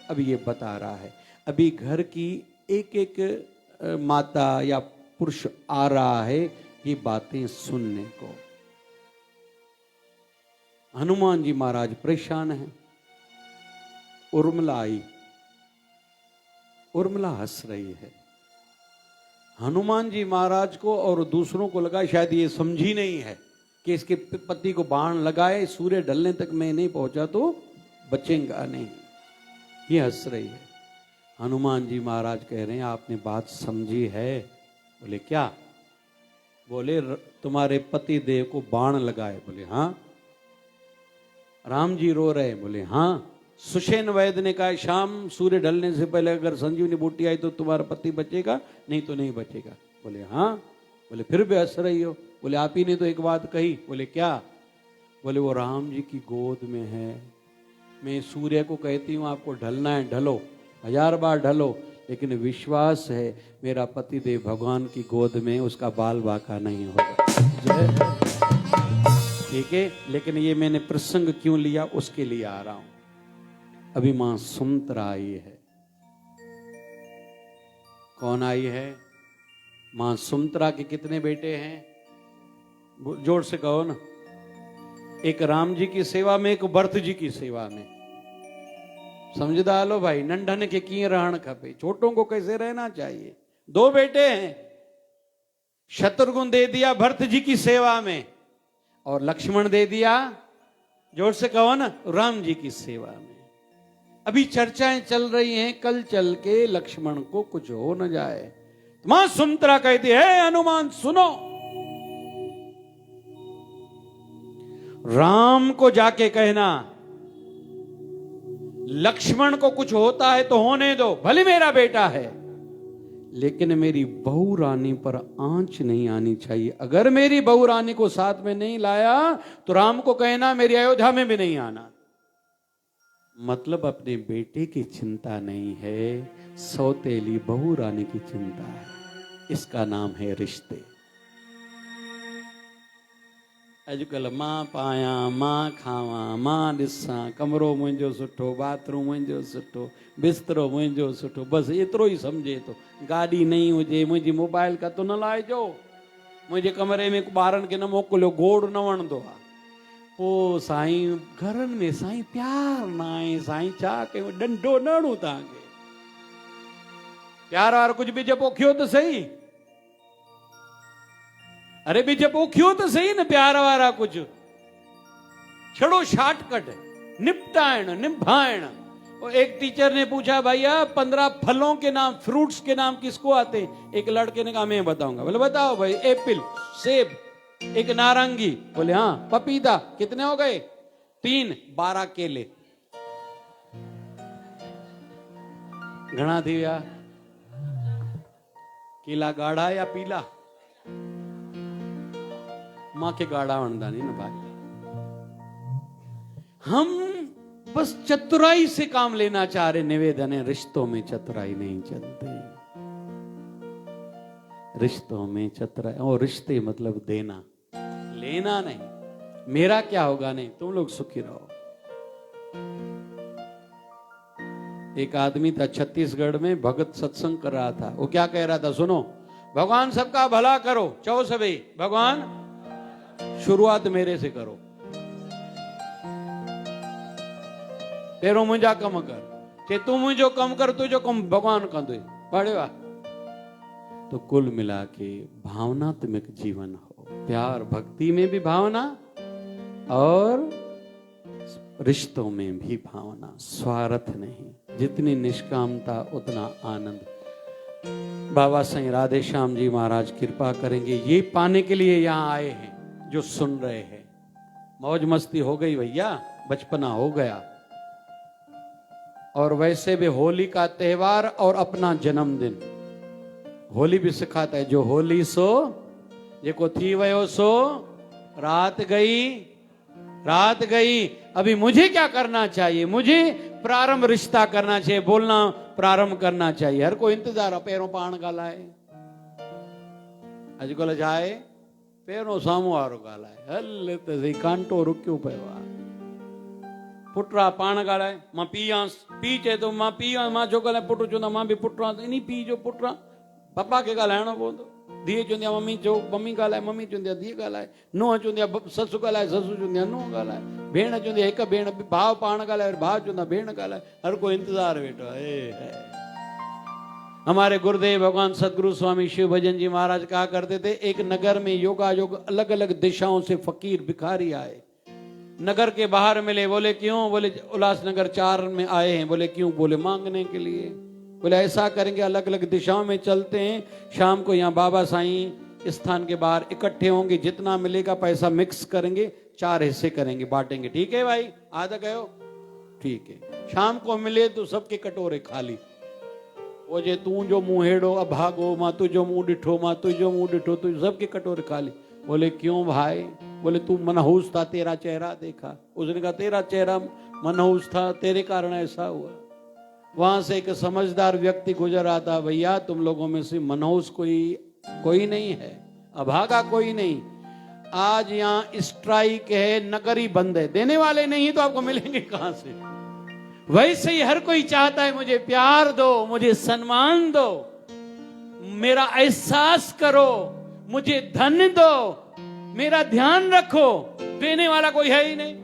अभी ये बता रहा है। अभी घर की एक एक माता या पुरुष आ रहा है ये बातें सुनने को। हनुमान जी महाराज परेशान हैं। उर्मिला आई, उर्मिला हंस रही है। हनुमान जी महाराज को और दूसरों को लगा शायद ये समझी नहीं है कि इसके पति को बाण लगाए, सूर्य ढलने तक मैं नहीं पहुंचा तो बचेगा नहीं। ये हंस रही है। हनुमान जी महाराज कह रहे हैं आपने बात समझी है? बोले क्या? बोले तुम्हारे पति देव को बाण लगाए। बोले हाँ। राम जी रो रहे? बोले हाँ। सुषेण वैद्य ने कहा शाम सूर्य ढलने से पहले अगर संजीवनी बूटी आई तो तुम्हारा पति बचेगा, नहीं तो नहीं बचेगा। बोले हाँ। बोले फिर भी हंस रही हो? बोले आप ही ने तो एक बात कही। बोले क्या? बोले वो राम जी की गोद में है। मैं सूर्य को कहती हूँ आपको ढलना है, ढलो, 1000 बार ढलो, लेकिन विश्वास है मेरा पतिदेव भगवान की गोद में, उसका बाल बाका नहीं होगा। ठीक है, लेकिन ये मैंने प्रसंग क्यों लिया उसके लिए आ रहा हूं। अभी मां सुमित्रा आई है। कौन आई है? मां सुमित्रा के कितने बेटे हैं? जोर से कहो ना। एक राम जी की सेवा में, एक भरत जी की सेवा में। समझदा लो भाई, नंढन के कीअं रहण खपे, छोटों को कैसे रहना चाहिए। 2 बेटे हैं, शत्रुघ्न दे दिया भरत जी की सेवा में और लक्ष्मण दे दिया, जोर से कहो ना, राम जी की सेवा में। अभी चर्चाएं चल रही हैं, कल चल के लक्ष्मण को कुछ हो न जाए। मां सुमित्रा कहती है हनुमान सुनो, राम को जाके कहना लक्ष्मण को कुछ होता है तो होने दो, भले मेरा बेटा है, लेकिन मेरी बहू रानी पर आंच नहीं आनी चाहिए। अगर मेरी बहू रानी को साथ में नहीं लाया तो राम को कहना मेरी अयोध्या में भी नहीं आना। मतलब अपने बेटे की चिंता नहीं है, सौतेली बहू रानी की चिंता है। इसका नाम है रिश्ते। अॼुकल्ह मां पायां, मां खावां, मां ॾिसां, कमरो मुंहिंजो सुठो, बाथरूम मुंहिंजो सुठो, बिस्तरो मुंहिंजो सुठो, बसि एतिरो ई सम्झे थो। गाॾी नई हुजे, मुंहिंजी मोबाइल कतो न लाहिजो, मुंहिंजे कमरे में ॿारनि खे न मोकिलियो, गोड़ न वणंदो आहे। पोइ साईं घरनि में साईं प्यार न आहे, साईं छा कयूं, डंडो न हणूं तव्हांखे। प्यार वारो कुझु ॿिज पोखियो त सही, अरे ॿिज पोखियो त सही न, प्यार वारा कुझु छड़ो शॉर्टकट, निपटाइण निभाइण। और एक टीचर ने पूछा भैया 15 फलों के नाम, फ्रूट्स के नाम किसको आते हैं? एक लड़के ने कहा मैं बताऊंगा। बोले बताओ भाई। एप्पल, सेब, एक नारंगी, बोले हाँ। पपीता, कितने हो गए? 3, 12 केले। घणा थी विया? केला गाढ़ा या पीला? मां के गाढ़ा वणंदा नहीं ना भाई। हम बस चतुराई से काम लेना चाह रहे। निवेदन है, रिश्तों में चतुराई नहीं चलती। रिश्तों में चतुराई, और रिश्ते मतलब देना लेना नहीं, मेरा क्या होगा नहीं, तुम लोग सुखी रहो। एक आदमी था छत्तीसगढ़ में, भगत सत्संग कर रहा था। वो क्या कह रहा था, सुनो, भगवान सबका भला करो, चाहो सभी भगवान, शुरुआत मेरे से करो, तेरो मुझा कम कर, चे तू मुझो कम कर, तुझो कम भगवान कर दे, बड़े वाह। तो कुल मिला के भावनात्मक जीवन हो, प्यार भक्ति में भी भावना और रिश्तों में भी भावना, स्वार्थ नहीं। जितनी निष्कामता उतना आनंद। बाबा साईं राधे श्याम जी महाराज कृपा करेंगे, ये पाने के लिए यहां आए हैं जो सुन रहे हैं। मौज मस्ती हो गई भैया, बचपना हो गया। और वैसे भी होली का त्योहार और अपना जन्मदिन, होली भी सिखाता है, जो होली सो ये को थी वयो सो रात गई, रात गई। अभी मुझे क्या करना चाहिए, मुझे प्रारंभ रिश्ता करना चाहिए, बोलना प्रारंभ करना चाहिए। हर कोई इंतजार, पैरों पाण गालाए, अजकल जाए पैरों सामू वारो गालाए, हल तो सही कांटो रुक्यो पयो पुटरा पाण गालाए, मां पीयांस पी चे तो मां पीयांस, मां जो गालाए पुटु चुंदा मां भी पुटरा, इनी पी जो पुटरा पप्पा के ॻाल्हाइणो पवंदो। धीअ चवंदी आहे मम्मी चओ, मम्मी ॻाल्हाए, मम्मी चवंदी आहे धीअ ॻाल्हाए, नूंहं चवंदी आहे ससु ॻाल्हाए, ससु चवंदी आहे नूंहं ॻाल्हाए, भेण चवंदी आहे हिकु भेण, भाउ पाण ॻाल्हाए, भाउ चवंदा भेण ॻाल्हाए। हर कोई इंतजार वेठो है। हमारे गुरुदेव भगवान सदगुरु स्वामी शिव भजन जी महाराज कहा करते थे, एक नगर में योगा योग अलग अलग दिशाओं से फकीर भिखारी आए। नगर के बाहर मिले, बोले क्यों, बोले उल्लासनगर 4 में आए हैं। बोले क्यों, बोले मांगने के लिए। बोले ऐसा करेंगे, अलग अलग दिशाओं में चलते हैं, शाम को यहाँ बाबा साईं स्थान के बाहर इकट्ठे होंगे, जितना मिलेगा पैसा मिक्स करेंगे, 4 हिस्से करेंगे, बांटेंगे। ठीक है भाई, आधा कहो ठीक है। शाम को मिले तो सबके कटोरे खाली। वो जे तू जो मुंह हेड़ो अभागो, मां तुझो मुंह डिठो, मां तुझो मुंह डिठो, तुझ सबके कटोरे खाली। बोले क्यों भाई, बोले तू मनहूस था, तेरा चेहरा देखा। उसने कहा तेरा चेहरा मनहूस था, तेरे कारण ऐसा हुआ। वहां से एक समझदार व्यक्ति गुजर रहा था, भैया तुम लोगों में से मनहूस कोई नहीं है, अभागा कोई नहीं। आज यहाँ स्ट्राइक है, नगरी बंद है, देने वाले नहीं तो आपको मिलेंगे कहां से। वैसे ही हर कोई चाहता है मुझे प्यार दो, मुझे सम्मान दो, मेरा एहसास करो, मुझे धन दो, मेरा ध्यान रखो। देने वाला कोई है ही नहीं।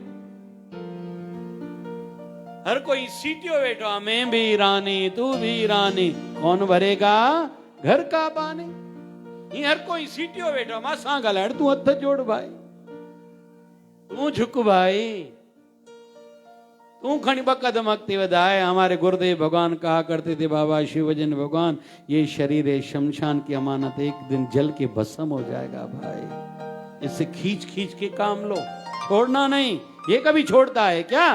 हर कोई सीटियों बैठा, मैं भी रानी तू भी रानी, कौन भरेगा घर का पानी। ये हर कोई सीटियों बैठा, मां सा ॻाल्हाइण, तू हथ जोड़ भाई, तू झुक भाई, तू खणी ब कदम अॻिते वधाए। हमारे गुरुदेव भगवान कहा करते थे, बाबा शिवजन भगवान, ये शरीर है शमशान की अमानत, एक दिन जल के भस्म हो जाएगा भाई। इससे खींच खींच के काम लो, छोड़ना नहीं। ये कभी छोड़ता है क्या?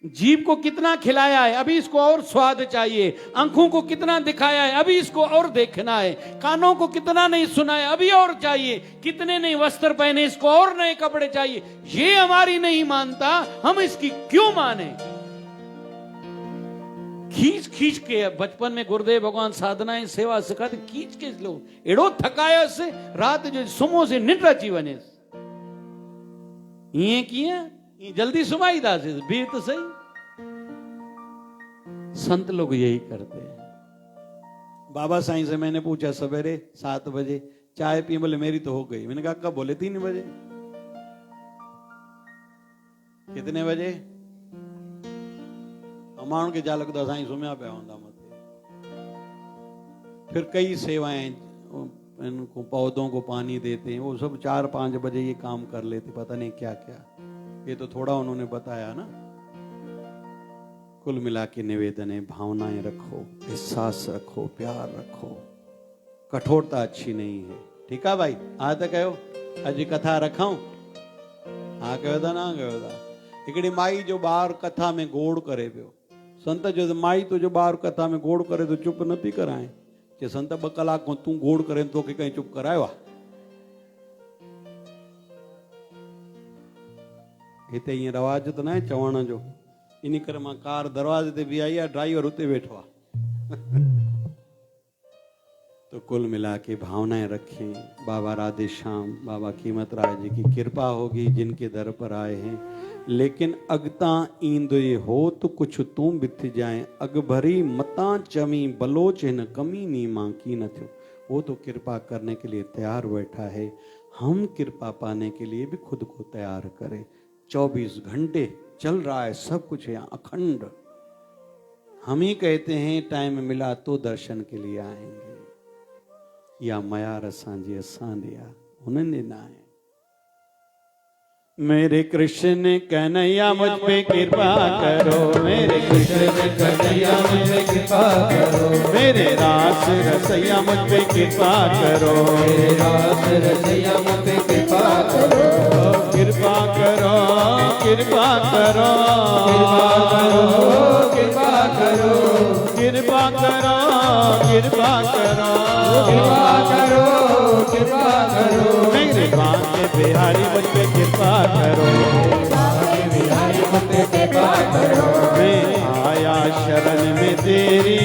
जीभ को कितना खिलाया है, अभी इसको और स्वाद चाहिए। आंखों को कितना दिखाया है, अभी इसको और देखना है। कानों को कितना नहीं सुना है, अभी और चाहिए। कितने नहीं वस्त्र पहने, इसको और नए कपड़े चाहिए। ये हमारी नहीं मानता, हम इसकी क्यों माने? खींच खींच के, बचपन में गुरुदेव भगवान साधनाएं सेवा सिखाते, खींच के लोग एड़ो थकाया से रात जो सुमो से निट अची वने। ये किया जल्दी सुमाई दास भी तो सही। संत लोग यही करते हैं। बाबा साईं से मैंने पूछा सवेरे 7 बजे चाय पी, बोले मेरी तो हो गई। मैंने कहा कब? बोले 3 बजे। कितने बजे? अमाउं के जा लगता साईं सुम्या पे होंदा मत। फिर कई सेवाएं, इनको पौधों को पानी देते हैं, वो सब 4-5 बजे ये काम कर लेते, पता नहीं क्या क्या। ये तो थोड़ा उन्होंने बताया ना। कुल मिला के निवेदन है, भावनाएं रखो, एहसास रखो, प्यार रखो। कठोरता अच्छी नहीं है। ठीक है भाई, आ तो कहो अजी कथा रखाऊं? हाँ कहो था ना कहो था। हिकिड़ी माई जो ॿार कथा में गोड़ करे पियो, संत जो माई तो जो ॿार कथा में गोड़ करे तो चुप न थी कराए। कि संत 2 कलाक तू गोड़ करे तो कहीं चुप करायो आहे? हिते ईअं रवाज त न आहे चवण जो। इन करे मां कार दरवाजे ते बीहाई आहे, ड्राइवर उते वेठो आहे। तो कुल मिला के भावनाएं रखें। बाबा राधे श्याम बाबा कीमत राय जी की कृपा होगी जिनके दर पर आए हैं। लेकिन अगता ईंद ये हो तो कुछ तुम बिथ जाए, अग भरी मता चमी बलोच न कमी नी मां की न थो। वो तो कृपा करने के लिए तैयार बैठा है, हम कृपा पाने के लिए भी खुद को तैयार करें। 24 घंटे चल रहा है, सब कुछ यहाँ अखंड। हम ही कहते हैं टाइम मिला तो दर्शन के लिए आएंगे, या मया रसा जी असां दिया उन्होंने देना है। मेरे कृष्ण कन्हैया मुझ पे कृपा करो, मेरे कृष्ण कन्हैया मुझ पे कृपा करो, मेरे रास रसैया मुझ पे कृपा करो, मेरे रास रसैया मुझ पे कृपा करो, कृपा करो कृपा करो कृपा करो कृपा करो कृपा करो कृपा करो कृपा करो, मेरे बांके बिहारी मुझ पे कृपा करो, बिहारी मुझ पे कृपा करो। मैं आया शरण में तेरी,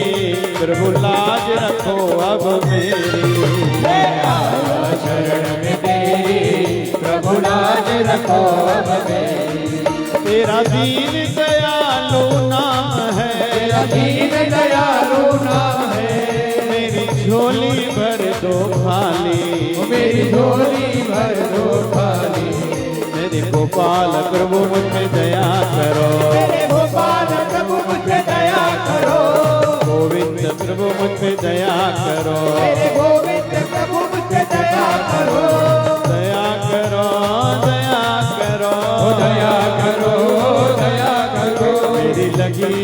प्रभु लाज रखो अब मेरी, मैं आया शरण में तेरी, प्रभु लाज रखो अब मेरी। तेरा दीन दयालु नाम है, तेरा दीन दयालु नाम है, मेरी झोली भर दो खाली, मेरी झोली भर दो खाली। मेरे गोपाल प्रभु मुझ पे दया करो, मेरे गोपाल प्रभु मुझ पे दया करो, गोविंद प्रभु मुझ पे दया करो, मेरे गोविंद प्रभु मुझ पे दया करो, दया करो दया करो दया करो दया करो। मेरी लगी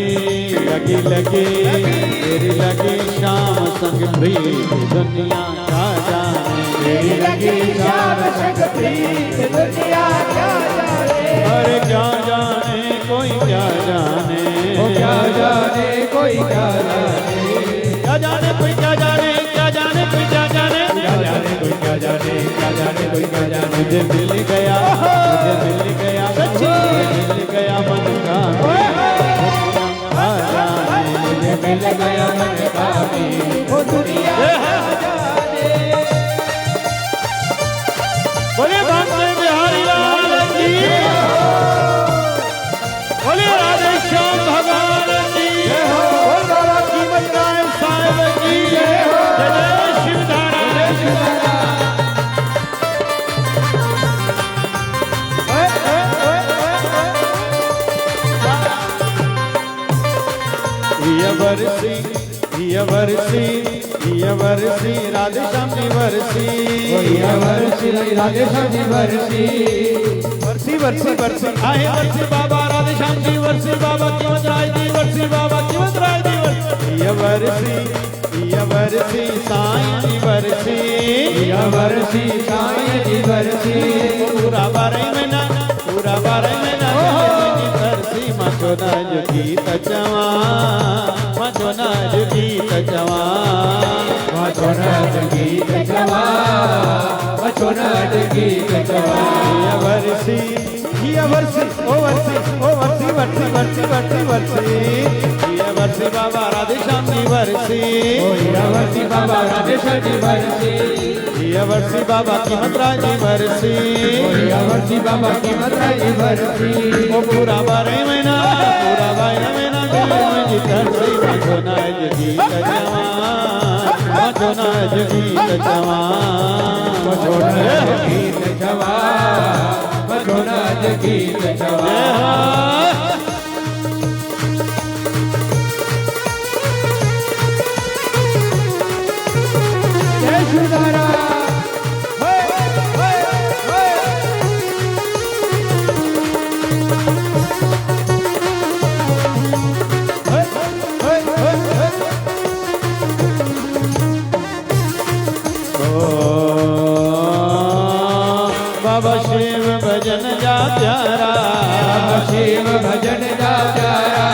मेरी लगी श्याम संग प्रीत दुनिया का जाने, मेरी लगी श्याम संग प्रीत दुनिया क्या जाने। अरे क्या जाने कोई क्या जाने, क्या जाने कोई क्या जाने, क्या जाने कोई क्या जाने, क्या जाने कोई क्या जाने, क्या जाने कोई क्या जाने, क्या जाने कोई क्या जाने। मुझे मिल गया सच्ची मिल गया मन का, मुझे मिल गया मन का वो दुनिया जाने। बोले बांके बिहारी लाल की, बोले राधे श्याम भगवान की, बोल बाबा कीमत राय साहब की, जय जय शिवधारा जय शिवधारा। वर्षी राधे श्याम जी वर्षी, राधे श्याम जी वर्षी वर्षी आए वर्षी बाबा राधे श्याम जी वर्षी, बाबा कीमत राय जी वर्षी, बाबा कीमत राय जी वर्षी साईं जी वर्षी साईं जी वर्षी। पूरा बारह महीना वर्षी मचो नाज गीत चवा, मचो नाज गीत चवा, मचो नाज गीत चवा, मचो नाज गीत चवा। वर्षी ओ वर्षी वर्षी बाबा राधे श्याम जी वर्षी, वर्षी बाबा राधे श्याम जी वर्षी, वर्षी बाबा कीमत राय जी वर्षी, वर्षी बाबा कीमत राय जी वर्षी। वो पूरा 12 महीना जी तरसी, मचो नाज गीत चवा, मचो नाज गीत चवा, मचो नाज गीत चवा, मचो नाज गीत चवा। जय शिवधारा। बाबा शिव भजन जा प्यारा, शिव भजन जा प्यारा,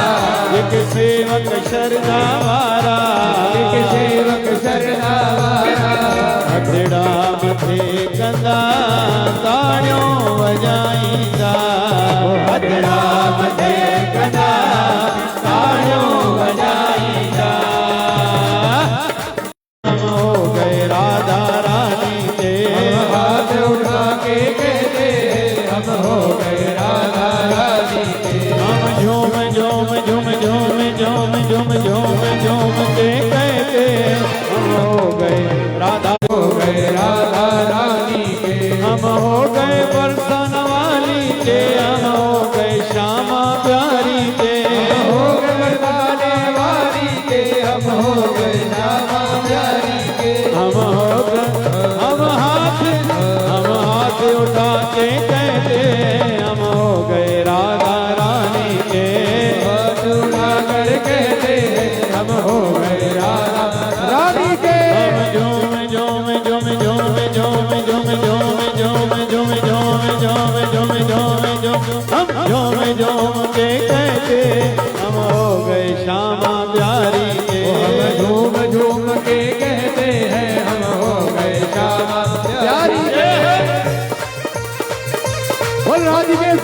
एक सेवक शरणा वारा, एक सेवक शरणा वारा। हथड़ा मथे कंदा ताड़ियों वजाईंदा, हथड़ा मथे कंदा ताड़ियों वजाईंदा। हो गया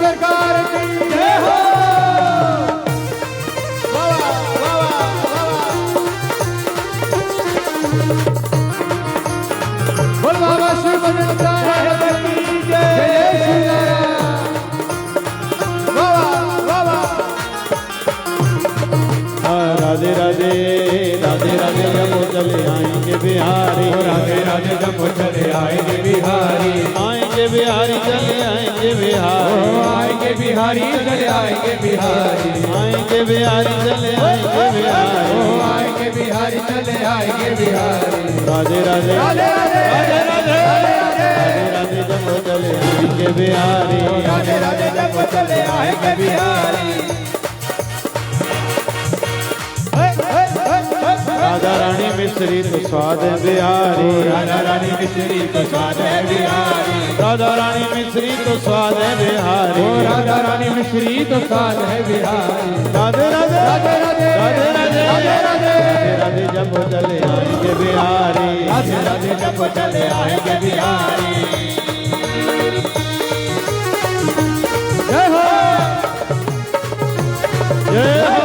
सरकार की जय हो। बोल बाबा शिव भजन साहब की जय। राधे राधे राधे राधे जब चले आएंगे बिहारी, राधे राधे जब चले आएंगे बिहारी, आएंगे बिहारी चले आएंगे बिहारी, आएंगे बिहारी चले आएंगे बिहारी, आएंगे बिहारी चले आएंगे बिहारी, आएंगे बिहारी चले आएंगे बिहारी। राधे राधे राधे राधे राधे राधे जब चले आएंगे बिहारी, राधे राधे जब चले आएंगे बिहारी। राधा रानी मिश्री तो स्वाद है बिहारी, राधा रानी मिश्री तो स्वाद है बिहारी, राधा रानी मिश्री तो स्वाद है बिहारी, राधा रानी मिश्री तो स्वाद है बिहारी। राधे राधे राधे राधे राधे राधे राधे राधे राधे जब चले आएंगे बिहारी, राधे राधे जब चले आएंगे बिहारी। जय हो जय हो।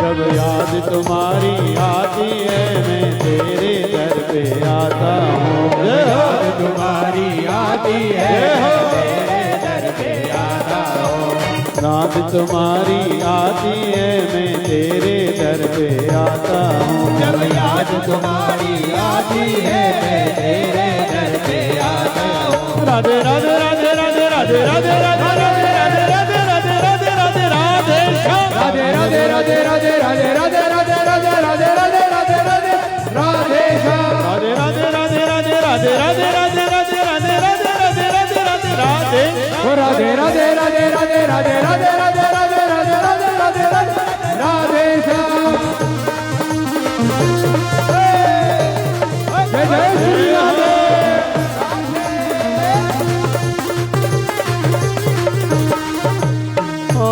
जब याद तुम्हारी आती है मैं तेरे दर पे आता हूँ, याद तुम्हारी आती है तेरे दर पे आता हूँ। रात तुम्हारी आती है मैं तेरे दर पे आता हूँ, जब याद तुम्हारी आती है मैं तेरे दर पे आता हूँ। राधे राधे राधे राधे राधे राधे राधे राधे राधे राधे राधे राधे राधे राधे श्याम। राधे राधे राधे राधे राधे राधे राधे राधे राधे राधे राधे राधे राधे श्याम। राधे राधे राधे राधे राधे राधे राधे राधे राधे राधे राधे राधे राधे राधे। ओ राधे राधे राधे राधे राधे राधे राधे राधे राधे राधे राधे राधे राधे श्याम। जय जय श्री राधे। ओ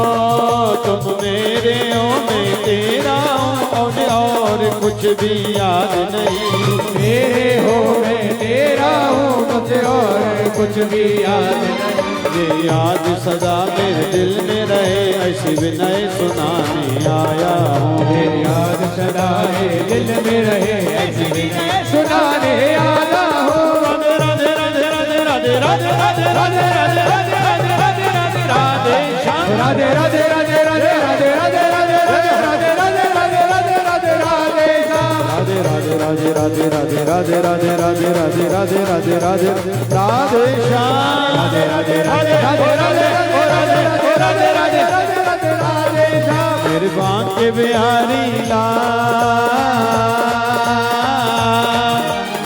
तुम मेरे हो मैं तेरा हूँ और कुछ भी याद नहीं, मेरे हो मैं तेरा हूँ मुझे और कुछ भी याद नहीं। ये याद सदा मेरे दिल में रहे ऐसी विनय सुनाने आया हूँ, मेरी याद सदा मेरे दिल में रहे ऐसी विनय सुनाने आया हूँ। राधे राधे राधे राधे राधे राधे राधे राधे राधे राधे राधे राधे राधे राधे श्याम। राधे राधे राधे राधे राधे राधे राधे राधे राधे राधे राधे राधे राधे राधे श्याम। राधे राधे राधे राधे राधे राधे राधे राधे राधे राधे राधे राधे राधे श्याम। राधे राधे राधे राधे राधे राधे राधे राधे राधे राधे राधे राधे श्याम। मेरे बांके बिहारी लाल,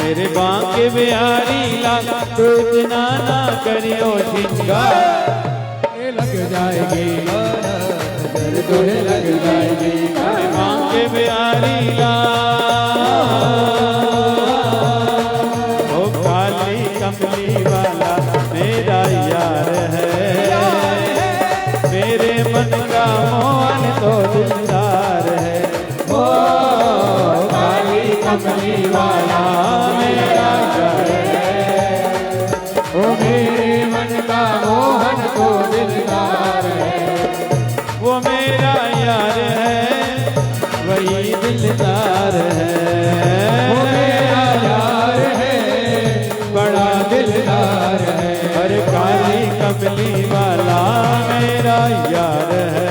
मेरे बांके बिहारी लाल तो इतना ना करियो श्रृंगार, लग जाएगी नजर तुझे लग जाएगी। मेरे बांके बिहारी लाल, ओ काली कमली वाला मेरा यार है, मेरे मन का मोहन तो दिलदार है, ओ काली कमली वाला मेरा यार है, ओ मेरे मन का मोहन तो दिलदार है। वो मेरा यार है वही दिलदार है, वो मेरा यार है बड़ा दिलदार है। हर काली कमली वाला मेरा यार है,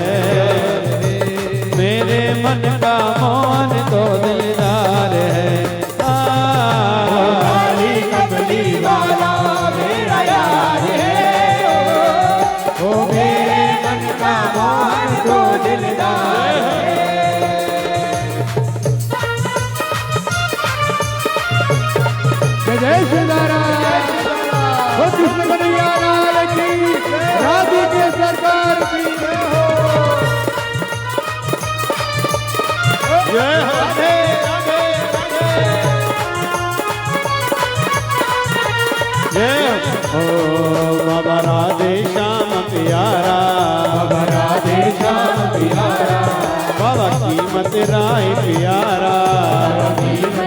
मेरे मन का मोहन तो दिलदार है। काली कमली वाला मेरा यार है, ओ मेरे मन का मोहन तो दिलदार है। जय जय सीताराम। ओ कृष्ण कन्हैया लाल की, राधे के सरकार की जय हो। जय हो राधे राधे राधे। जय हो बाबा राधे श्याम तेरा ही प्यारा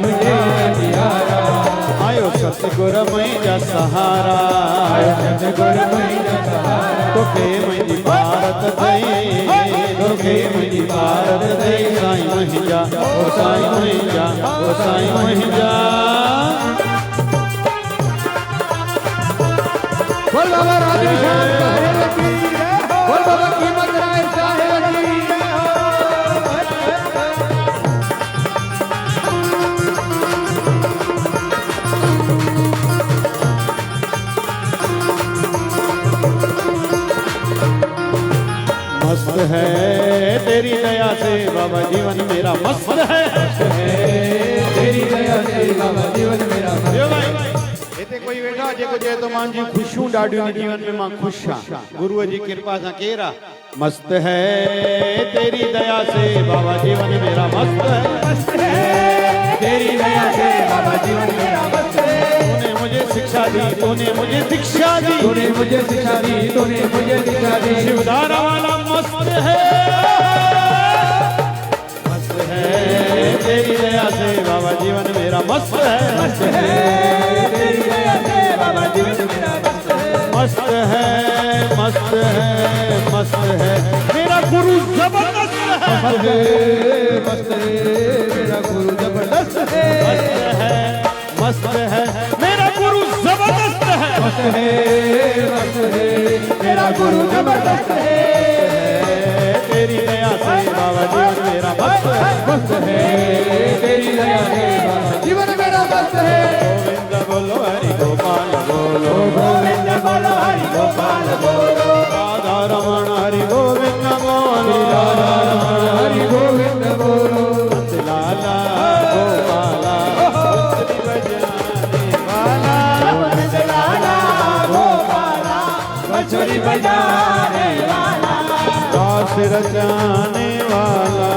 मुझे प्यारा आयो सतगुर मैया सहारा सतगुर मैया सहारा तोखे मुझी भारत दई तोखे मुझी भारत दई साईं महिजा ओ साईं महिजा ओ साईं महिजा बोल बाबा राधे श्याम साहेब की बोल बाबा कीमत राय साहेब की मस्त है तेरी दया से बाबा जीवन मेरा मस्त है तेरी दया से बाबा जीवन मेरा यो भाई इते कोई वेठा जेको जे तो मान जी खुशियों डाडियों जीवन में मां खुश हां गुरु जी कृपा से केरा मस्त है तेरी दया से बाबा जीवन मेरा मस्त है तेरी दया से बाबा जीवन मेरा मस्त है तूने मुझे शिक्षा दी तूने मुझे दीक्षा दी तूने मुझे शिक्षा दी तूने मुझे दीक्षा दी शिवधारा वाला मस्त है तेरी दया से बाबा जीवन मेरा मस्त है तेरी दया से बाबा जीवन मेरा मस्त है मस्त है मस्त है मस्त है मेरा गुरु जबरदस्त है मस्त है मेरा गुरु जबरदस्त है मस्त है मेरा गुरु जबरदस्त है मस्त है मेरा गुरु जबरदस्त है तेरी दया से बाबा जीवन मेरा मस्त है तेरी दया से बाबा जीवन मेरा मस्त है गोविंद बोलो हरि गोपाल बोलो गोविंद बोलो हरि गोपाल बोलो राधा रमण हरि गोविंद बोलो राधा रमण हरि गोविंद बोलो लाला गोपाला बंसुरी बजाने वाला दास रचाने वाला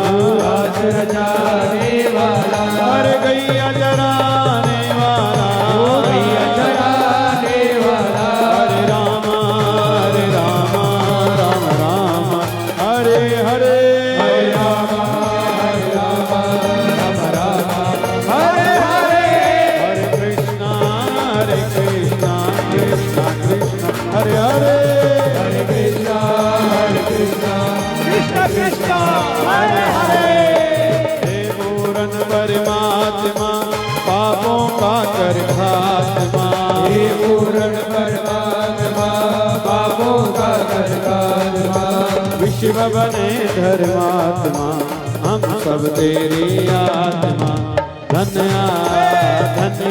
दास रचाने वाला हर गैया जराने वाला गैया चराने वाला हरे राम राम राम हरे हरे हरे राम राम राम हरे हरे हरे कृष्णा कृष्णा कृष्णा हरे हरे हरे कृष्णा कृष्ण कृष्ण हरे हरे हे पूरन परमात्मा पापों का कर खात्मा हे पूर्ण परमात्मा पापों का करतात्मा विश्व बने धर्मात्मा हम सब तेरी आत्मा धन्य